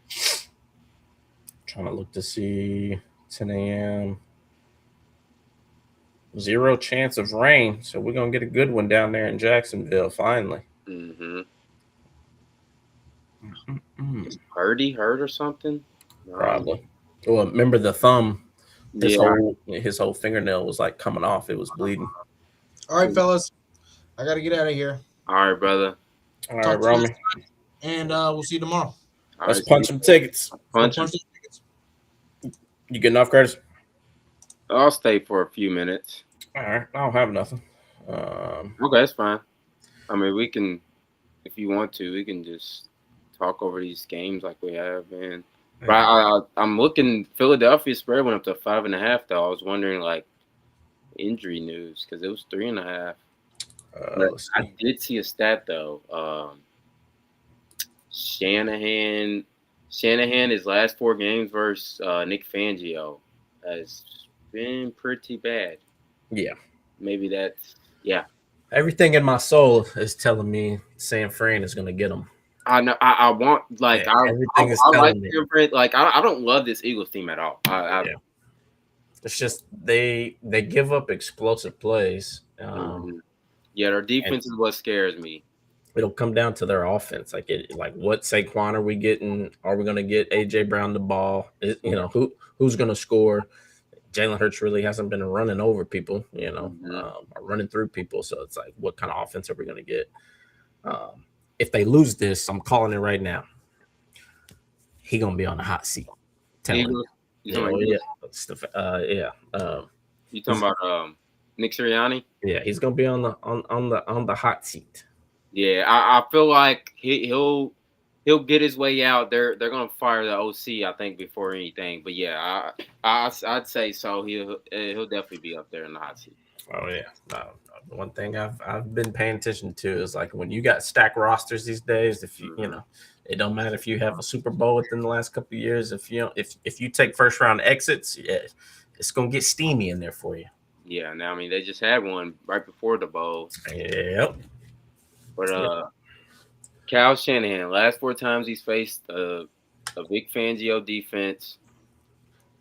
Trying to look to see 10 a.m. 0 chance of rain, so we're gonna get a good one down there in Jacksonville finally. Is Purdy hurt or something? Probably. Well, remember the thumb? His whole fingernail was like coming off. It was bleeding. All right, fellas, I gotta get out of here. All right, brother. All right, Romy. And we'll see you tomorrow. Let's punch some tickets. Punch. You getting off, Curtis? I'll stay for a few minutes. All right. I don't have nothing. Okay, that's fine. I mean, we can, if you want to, we can just talk over these games like we have, man. But I'm looking. Philadelphia spread went up to 5.5. Though I was wondering, like, injury news because it was 3.5. I did see a stat though. Shanahan, his last 4 games versus Nick Fangio has been pretty bad. Yeah, maybe that's Everything in my soul is telling me San Fran is going to get them. I know. I want like everything is I like telling me. San Fran. Like I don't love this Eagles team at all. It's just they give up explosive plays. Their defense is what scares me. It'll come down to their offense. Like what Saquon are we getting? Are we going to get AJ Brown the ball? Who's going to score? Jalen Hurts really hasn't been running over people, or running through people. So it's like, what kind of offense are we going to get? If they lose this, I'm calling it right now. He going to be on the hot seat. You talking about Nick Sirianni? Yeah, he's going to be on the hot seat. Yeah, I feel like he'll get his way out. They're gonna fire the OC, I think, before anything. But yeah, I'd say so. He'll definitely be up there in the hot seat. Oh yeah. One thing I've been paying attention to is like when you got stacked rosters these days. If it don't matter if you have a Super Bowl within the last couple of years. If you take first round exits, it's gonna get steamy in there for you. Yeah. Now I mean they just had one right before the bowl. Yep. But Kyle Shanahan, last 4 times he's faced a Vic Fangio defense,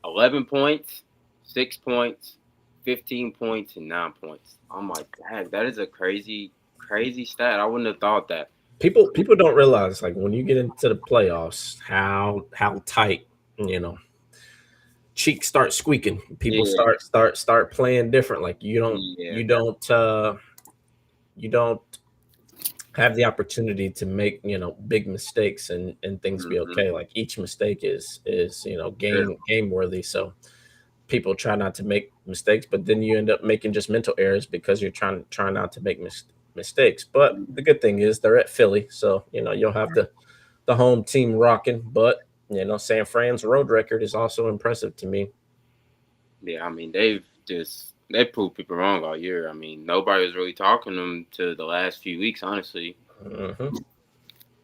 11 points, 6 points, 15 points, and 9 points. I'm like, that is a crazy stat. I wouldn't have thought that. People don't realize, like, when you get into the playoffs, how tight, cheeks start squeaking. People start playing different. Like you don't have the opportunity to make big mistakes and things be okay. Like each mistake is game worthy. So people try not to make mistakes, but then you end up making just mental errors because you're trying not to make mistakes. But the good thing is they're at Philly, so you'll have the home team rocking. But San Fran's road record is also impressive to me. Yeah, I mean they proved people wrong all year. I mean, nobody was really talking them to the last few weeks, honestly. Mm-hmm.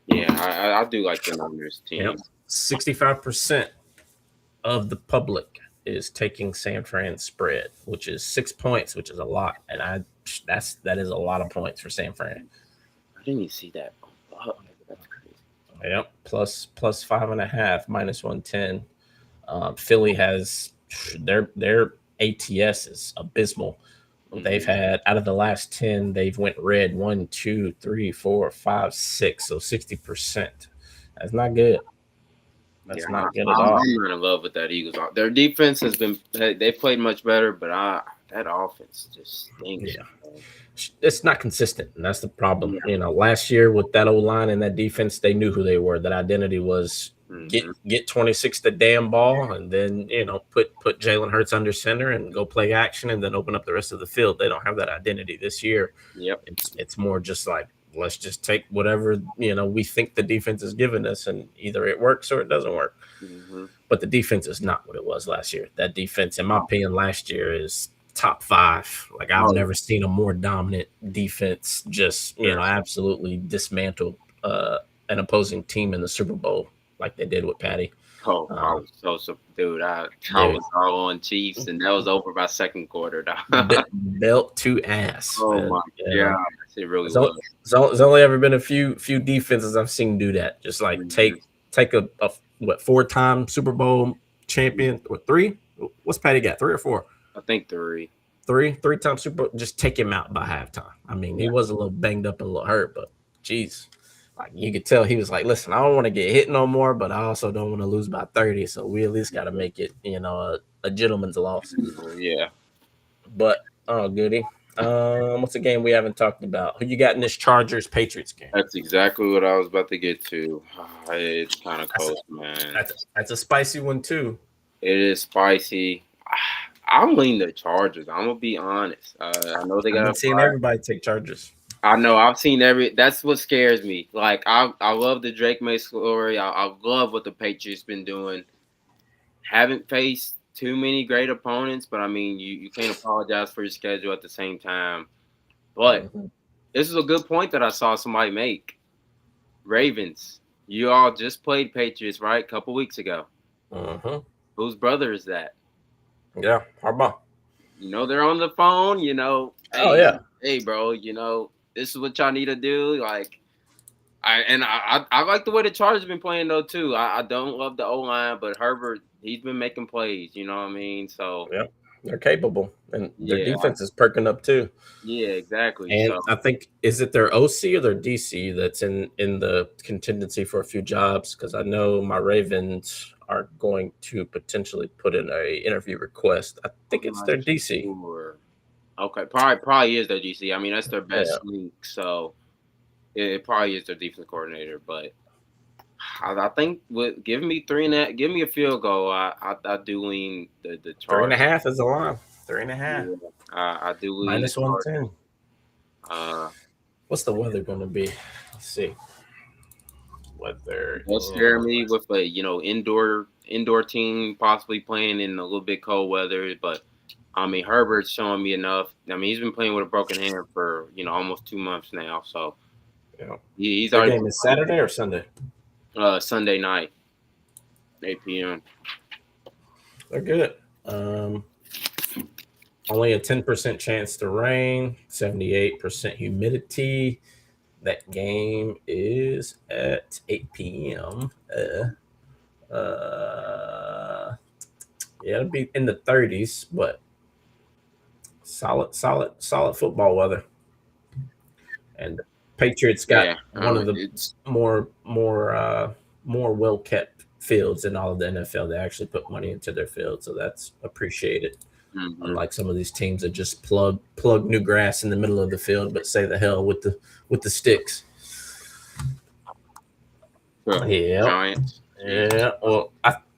Yeah, I do like them on this team. 65% of the public is taking San Fran's spread, which is 6 points, which is a lot, and that is a lot of points for San Fran. I didn't even see that. Oh, that's crazy. Yep, plus 5.5, minus 110. Philly has their ATS is abysmal. They've had, out of the last 10, they've went red 1, 2, 3, 4, 5, 6. So 60%. That's not good. That's not good at all. I'm not in love with that Eagles. Their defense has been, they played much better, but that offense just stinks. Yeah. It's not consistent, and that's the problem. Last year with that O-line and that defense, they knew who they were. That identity was get 26 the damn ball, and then put Jalen Hurts under center and go play action, and then open up the rest of the field. They don't have that identity this year. Yep, it's more just like, let's just take whatever we think the defense is giving us, and either it works or it doesn't work. But the defense is not what it was last year. That defense, in my opinion, last year is top 5. Like I've never seen a more dominant defense just absolutely dismantle an opposing team in the Super Bowl like they did with Patty. Dude, I was all on Chiefs, and that was over by second quarter. Belt to ass. Oh my god, it really was. There's only ever been a few defenses I've seen do that. Just like take a 4-time Super Bowl champion or 3. What's Patty got? 3 or 4? I think 3. 3-time Super Bowl. Just take him out by halftime. I mean, he was a little banged up and a little hurt, but geez. Like you could tell he was like, listen, I don't want to get hit no more, but I also don't want to lose by 30. So we at least got to make it, a gentleman's loss. Yeah. But goody. What's a game we haven't talked about? Who you got in this Chargers-Patriots game? That's exactly what I was about to get to. It's kind of close, man. That's a spicy one too. It is spicy. I'm leaning the Chargers. I'm gonna be honest. I know they got. I've been seeing everybody take Chargers. I know. I've seen that's what scares me. Like I love the Drake May story. I love what the Patriots been doing. Haven't faced too many great opponents, but I mean, you can't apologize for your schedule at the same time. But this is a good point that I saw somebody make. Ravens, you all just played Patriots, right? A couple weeks ago. Whose brother is that? Yeah, Harbaugh. You know, they're on the phone, you know. Hey, hey, bro, you know, this is what y'all need to do. Like, I like the way the Chargers have been playing, though, too. I don't love the O-line, but Herbert, he's been making plays, you know what I mean? So, yeah, they're capable, and their defense is perking up, too. Yeah, exactly. And I think, is it their OC or their DC that's in the contingency for a few jobs? Because I know my Ravens are going to potentially put in a interview request. I think it's their DC. Sure. Okay, probably is their DC. I mean, that's their best link, so it probably is their defense coordinator. But I think give me a field goal. I do lean the Chargers. 3.5 is the line. 3.5. Yeah, I do lean minus 110. What's the weather going to be? Let's see. Weather. Don't scare me with a indoor team possibly playing in a little bit cold weather, but I mean Herbert's showing me enough. I mean he's been playing with a broken hand for almost 2 months now, so he's Their already. Game is Saturday or Sunday? Sunday night, 8 p.m. They're good. Only a 10% chance to rain, 78% humidity. That game is at 8 p.m. It'll be in the 30s, but solid football weather. And the Patriots got one of the more well-kept fields in all of the NFL. They actually put money into their field, so that's appreciated. Unlike some of these teams that just plug new grass in the middle of the field, but say the hell with the sticks. Giants. Yeah. Well,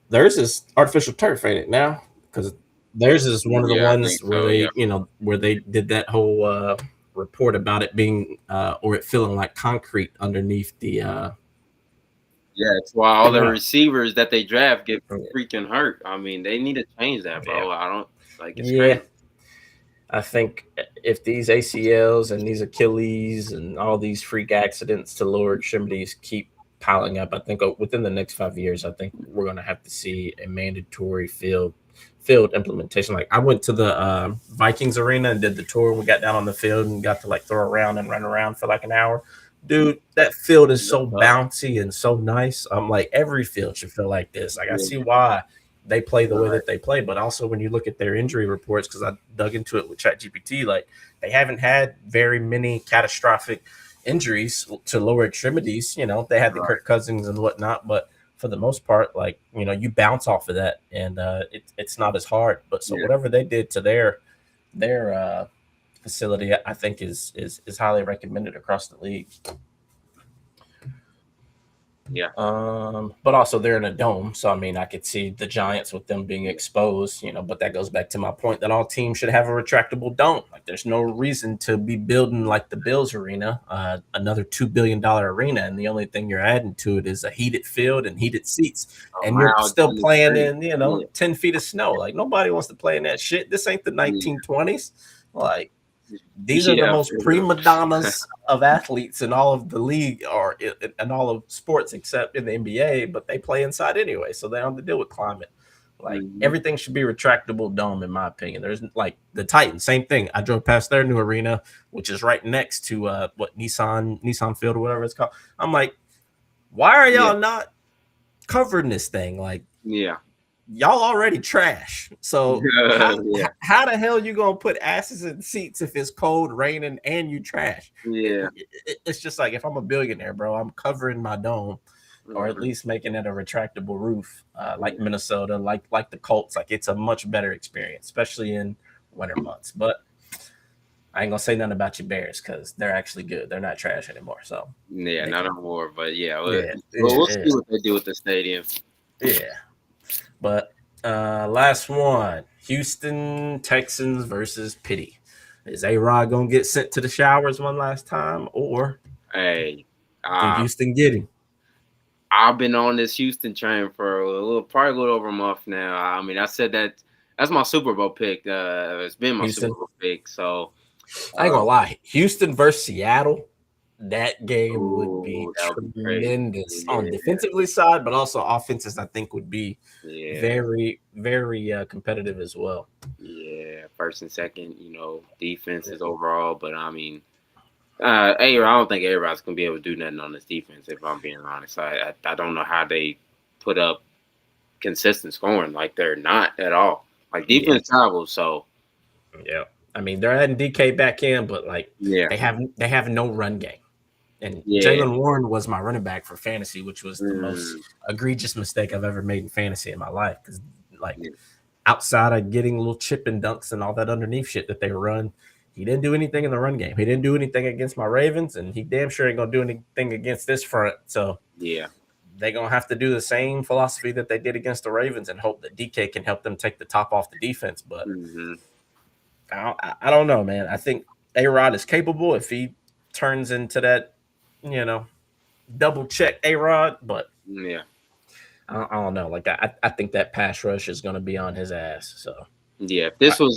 theirs is artificial turf, ain't it now? Because theirs is one of the ones where where they did that whole report about it being or it feeling like concrete underneath the. It's why all the receivers that they draft get freaking hurt. I mean, they need to change that, bro. I don't. It's crazy. I think if these ACLs and these Achilles and all these freak accidents to lower extremities keep piling up, I think within the next 5 years, I think we're going to have to see a mandatory field implementation. Like I went to the Vikings arena and did the tour. We got down on the field and got to throw around and run around for an hour. Dude, that field is so bouncy and so nice. I'm like, every field should feel like this. Like I see why they play the way that they play, but also when you look at their injury reports, because I dug into it with ChatGPT, they haven't had very many catastrophic injuries to lower extremities. They had the Kirk Cousins and whatnot, but for the most part, you bounce off of that, and it's not as hard. But whatever they did to their facility, I think is highly recommended across the league. Yeah. But also they're in a dome, so I mean I could see the Giants with them being exposed, but that goes back to my point that all teams should have a retractable dome. There's no reason to be building like the Bills arena, another $2 billion arena, and the only thing you're adding to it is a heated field and heated seats, and you're still playing in 10 feet of snow. Nobody wants to play in that shit. This ain't the 1920s. These are the most prima donnas of athletes in all of the league or in all of sports except in the NBA, but they play inside anyway, so they don't have to deal with climate. Everything should be retractable dome, in my opinion. There's the Titans, same thing. I drove past their new arena, which is right next to Nissan Field or whatever it's called. I'm like, why are y'all not covering this thing? Y'all already trash. So how the hell you gonna put asses in seats if it's cold, raining, and you trash? It's just if I'm a billionaire, bro, I'm covering my dome, or at least making it a retractable roof, like Minnesota, like the Colts. It's a much better experience, especially in winter months. But I ain't gonna say nothing about your Bears because they're actually good. They're not trash anymore. So not anymore. But we'll see what they do with the stadium. Yeah. But last one, Houston Texans versus Pitt. Is A-Rod gonna get sent to the showers one last time, or Hey, can Houston get him? I've been on this Houston train for probably a little over a month now. I mean, I said that's my Super Bowl pick. It's been my Houston. Super Bowl pick. So I ain't gonna lie, Houston versus Seattle, that game would be that would be tremendous crazy. on defensively side, but also offenses. I think would be very, very competitive as well. Yeah, first and second, defenses overall. But I mean, I don't think A-Rod's gonna be able to do nothing on this defense. If I'm being honest, I don't know how they put up consistent scoring. Like they're not at all. Like defense travels. So yeah, I mean they're adding DK back in, but like they have no run game. And Jalen Warren was my running back for fantasy, which was the most egregious mistake I've ever made in fantasy in my life. Because outside of getting little chip and dunks and all that underneath shit that they run, he didn't do anything in the run game. He didn't do anything against my Ravens, and he damn sure ain't gonna do anything against this front. So they're gonna have to do the same philosophy that they did against the Ravens and hope that DK can help them take the top off the defense. But I don't know, man. I think A-Rod is capable if he turns into that, double check A-Rod. But I don't know. Like I think that pass rush is gonna be on his ass. So if this was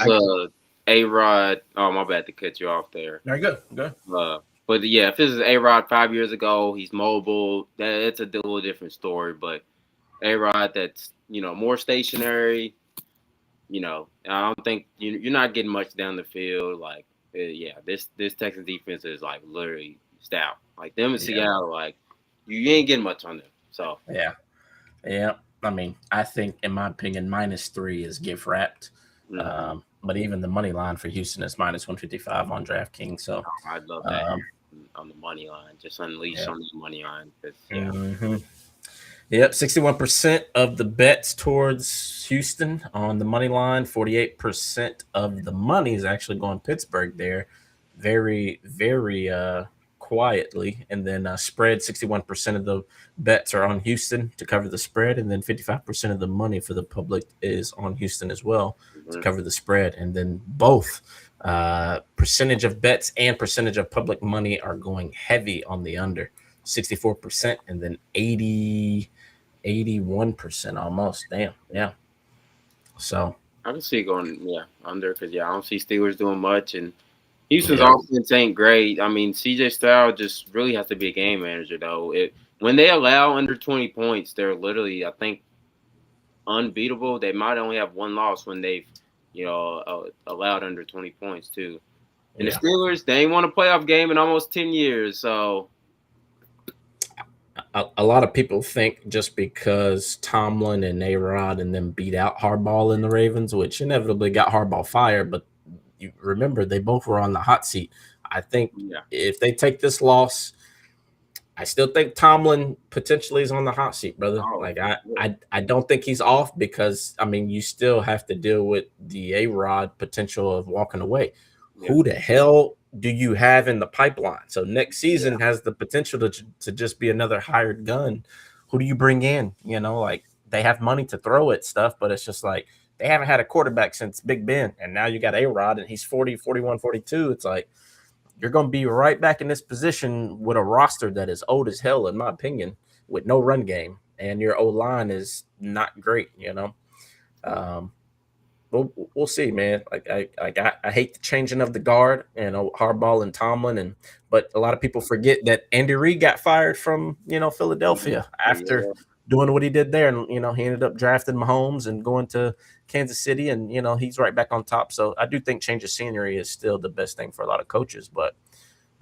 A-Rod, oh my bad to cut you off there. Very good. Good. But if this is A-Rod 5 years ago, he's mobile. It's a little different story. But A-Rod, that's more stationary. I don't think you're not getting much down the field. Like this Texans defense is like literally stout. Like them in Seattle, like you ain't getting much on them. So yeah. I mean, I think in my opinion, -3 is gift wrapped. But even the money line for Houston is -155 on DraftKings. So I'd love that on the money line. Just unleash on the money line. Yep, 61% of the bets towards Houston on the money line. 48% of the money is actually going Pittsburgh there. Very, very quietly. And then spread, 61% of the bets are on Houston to cover the spread. And then 55% of the money for the public is on Houston as well to cover the spread. And then both percentage of bets and percentage of public money are going heavy on the under. 64% and then 81% almost. Damn. Yeah. So I can see going under because I don't see Steelers doing much, and Houston's offense ain't great. I mean, CJ Stroud just really has to be a game manager though. When they allow under 20 points, they're literally, I think, unbeatable. They might only have one loss when they've allowed under 20 points too. And the Steelers, they ain't won a playoff game in almost 10 years, so. A lot of people think just because Tomlin and A-Rod and them beat out Harbaugh in the Ravens, which inevitably got Harbaugh fired, but you remember they both were on the hot seat. I think if they take this loss, I still think Tomlin potentially is on the hot seat, brother. I don't think he's off because, I mean, you still have to deal with the A-Rod potential of walking away. Who the hell do you have in the pipeline? So next season has the potential to just be another hired gun. Who do you bring in? They have money to throw at stuff, but it's just like they haven't had a quarterback since Big Ben. And now you got A-Rod and he's 40, 41, 42. It's like you're going to be right back in this position with a roster that is old as hell, in my opinion, with no run game. And your O-line is not great, We'll see, man. I hate the changing of the guard and Harbaugh and Tomlin, but a lot of people forget that Andy Reid got fired from Philadelphia after doing what he did there, and he ended up drafting Mahomes and going to Kansas City, and he's right back on top. So I do think change of scenery is still the best thing for a lot of coaches, but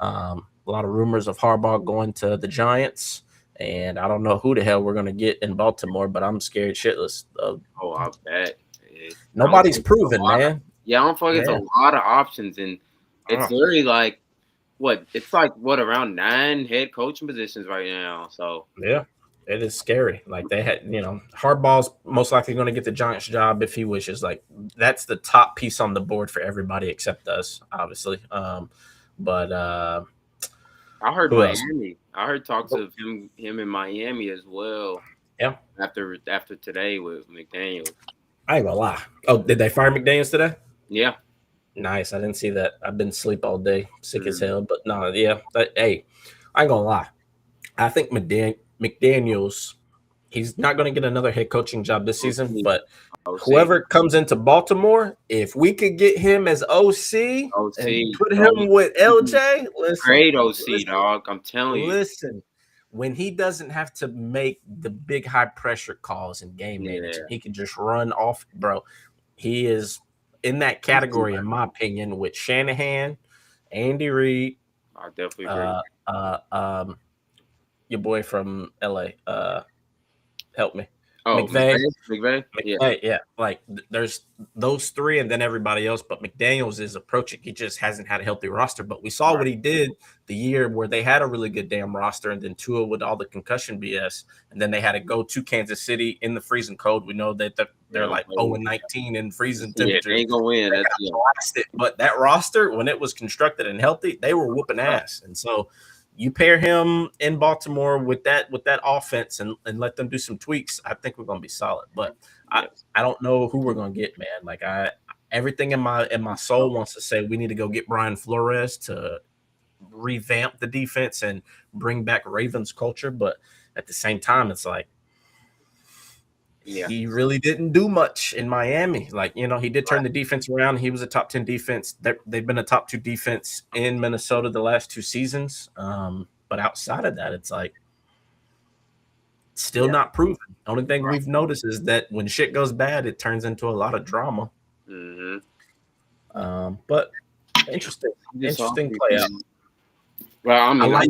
a lot of rumors of Harbaugh going to the Giants, and I don't know who the hell we're gonna get in Baltimore, but I'm scared shitless. I bet. Nobody's proven, man. I don't feel like it's a lot of options, and it's literally like around 9 head coaching positions right now. So it is scary. Like they had, Harbaugh's most likely going to get the Giants job if he wishes. Like that's the top piece on the board for everybody except us, obviously. But I heard Miami. I heard talks of him in Miami as well. Yeah. After today with McDaniels. I ain't gonna lie. Oh, did they fire McDaniels today? Yeah. Nice. I didn't see that. I've been asleep all day, sick as hell. But no, yeah. Hey, I ain't gonna lie. I think McDaniels, he's not going to get another head coaching job this season, but whoever comes into Baltimore, if we could get him as OC and put him with LJ, listen, great OC, dog. I'm telling you. Listen, when he doesn't have to make the big high pressure calls and game management, he can just run off, bro. He is in that category, in my opinion, with Shanahan, Andy Reid. I definitely agree. Your boy from LA, help me. McVay. Yeah. Like there's those three and then everybody else, but McDaniels is approaching. He just hasn't had a healthy roster. But we saw what he did the year where they had a really good damn roster, and then Tua with all the concussion BS, and then they had to go to Kansas City in the freezing cold. We know that they're like 0-19 in freezing temperature. They ain't gonna win. But that roster, when it was constructed and healthy, they were whooping ass. And so you pair him in Baltimore with that offense and let them do some tweaks, I think we're gonna be solid. But I don't know who we're gonna get, man. Like everything in my soul wants to say we need to go get Brian Flores to revamp the defense and bring back Ravens culture. But at the same time, it's like he really didn't do much in Miami. Like, he did turn the defense around. He was a top 10 defense. They've been a top 2 defense in Minnesota the last 2 seasons. But outside of that, it's like still not proven. The only thing we've noticed is that when shit goes bad, it turns into a lot of drama. But interesting play out. Well,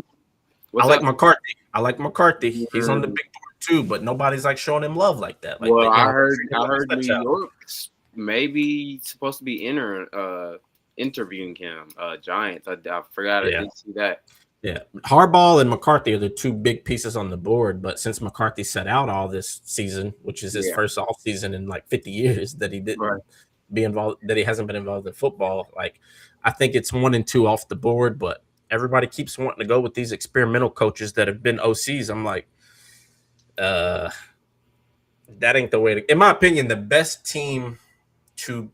I like McCarthy. He's on the big board too, but nobody's like showing him love like that. Like, I heard New York's maybe supposed to be interviewing him. Giants. I forgot. I didn't see that. Yeah, Harbaugh and McCarthy are the 2 big pieces on the board. But since McCarthy sat out all this season, which is his first off season in like 50 years that he didn't be involved, that he hasn't been involved in football, like I think it's 1 and 2 off the board. But everybody keeps wanting to go with these experimental coaches that have been OCs. I'm like, that ain't the way to, in my opinion, the best team to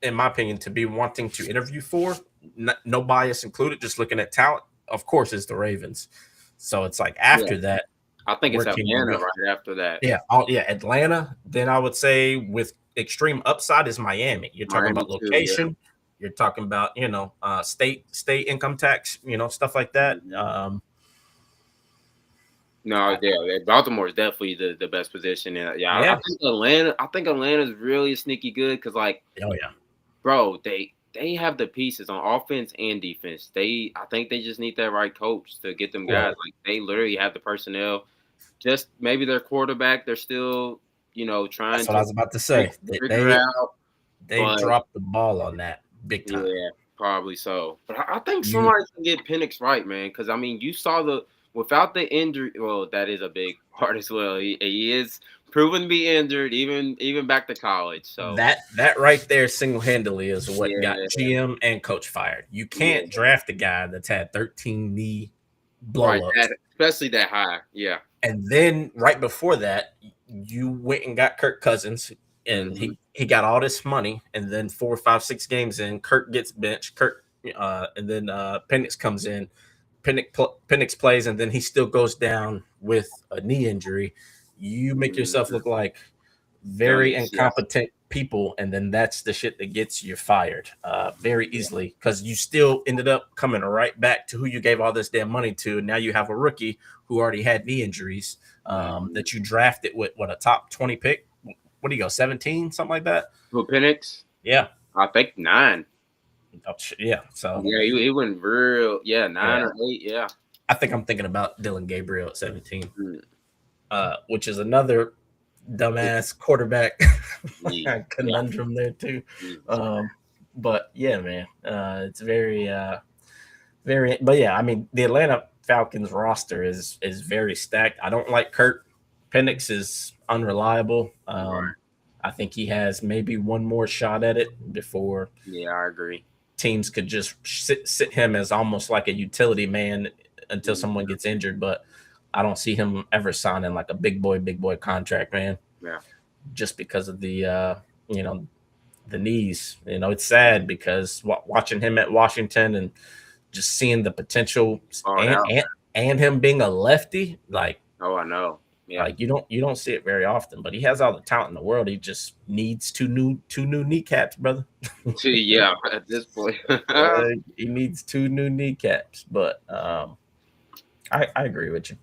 be wanting to interview for, no bias included, just looking at talent, of course, is the Ravens. So it's like after that, I think it's Atlanta right after that. Yeah. Atlanta. Then I would say with extreme upside is Miami. You're talking about location. You're talking about, state income tax, stuff like that. Baltimore is definitely the best position. I think Atlanta is really sneaky good because, like, bro, they have the pieces on offense and defense. I think they just need that right coach to get them guys. Like, they literally have the personnel. Just maybe their quarterback, they're still, trying. That's what I was about to say. They dropped the ball on that big time. Yeah, probably so. But I think somebody can get Penix right, man. Because you saw without the injury. Well, that is a big part as well. He is proven to be injured, even back to college. So that right there, single-handedly, is what got GM and coach fired. You can't draft a guy that's had 13 knee blow-ups, especially that high. Yeah, and then right before that, you went and got Kirk Cousins, and he got all this money, and then 4, 5, 6 games in, Kirk gets benched. And then Penix comes in. Penix plays, and then he still goes down with a knee injury. You make yourself look like very incompetent people, and then that's the shit that gets you fired very easily because you still ended up coming right back to who you gave all this damn money to. And now you have a rookie who already had knee injuries that you drafted with, a top 20 pick? What do you go, 17, something like that? Who, Penix? Yeah. I think 9. Oh, yeah. So he went real. 9 or 8. Yeah. I think I'm thinking about Dylan Gabriel at 17, which is another dumbass quarterback conundrum there too. But yeah, man, it's very. But yeah, I mean, the Atlanta Falcons roster is very stacked. I don't like Kurt. Penix is unreliable. I think he has maybe one more shot at it before. Yeah, I agree. Teams could just sit him as almost like a utility man until someone gets injured, but I don't see him ever signing like a big boy contract, man. Yeah. Just because of the the knees. It's sad because watching him at Washington and just seeing the potential and him being a lefty, like, oh, I know. Yeah. Like you don't see it very often, but he has all the talent in the world. He just needs two new kneecaps, brother. Yeah, at this point. He needs 2 new kneecaps, but I agree with you.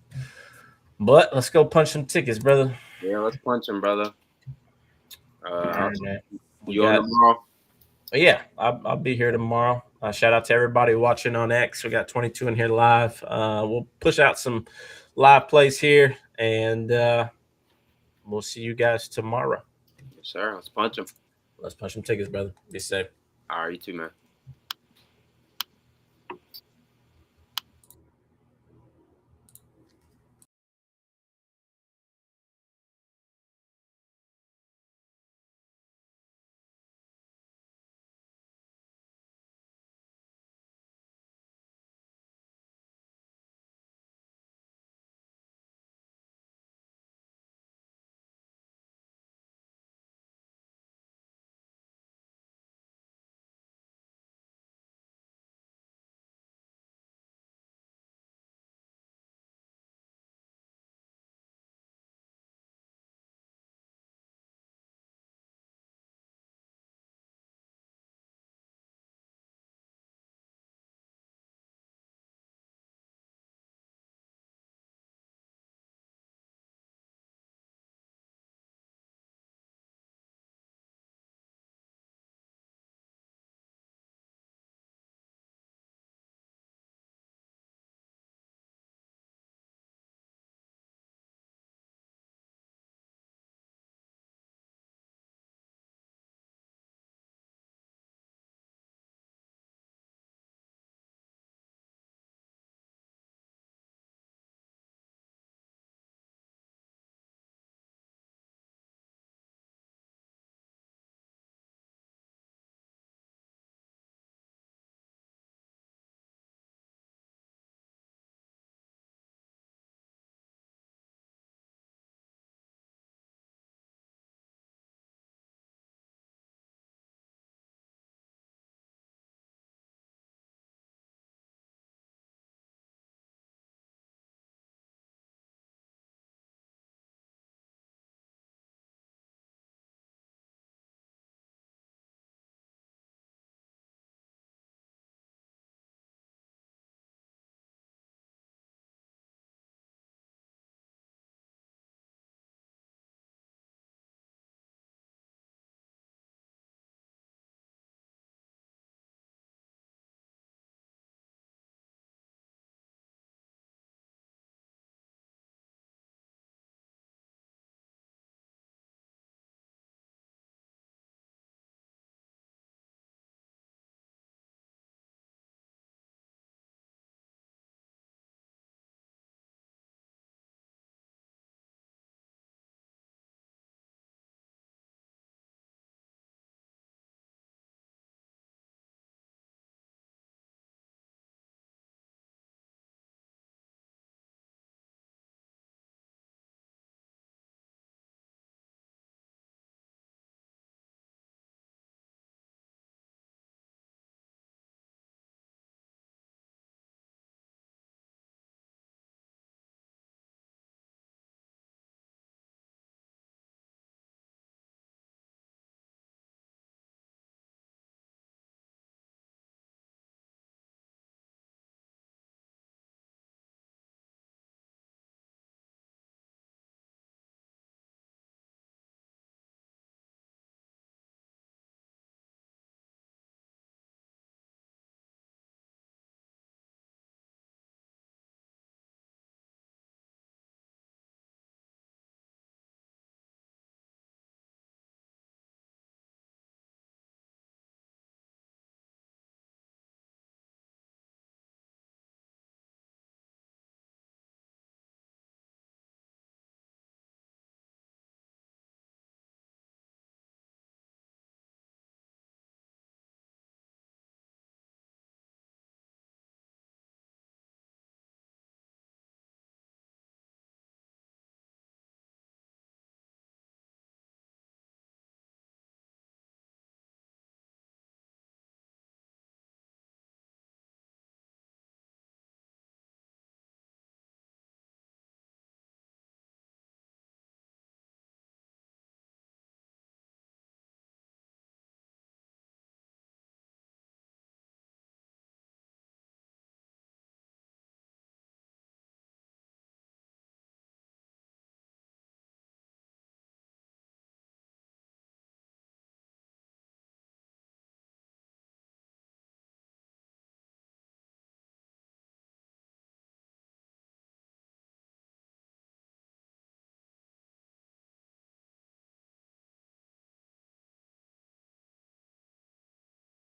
But let's go punch some tickets, brother. Yeah, let's punch him, brother. Right, you on tomorrow? Yeah, I'll be here tomorrow. Shout out to everybody watching on X. We got 22 in here live. We'll push out some live plays here, and we'll see you guys tomorrow. Yes, sir. Let's punch him. Let's punch some tickets, brother. Be safe. All right, you too, man.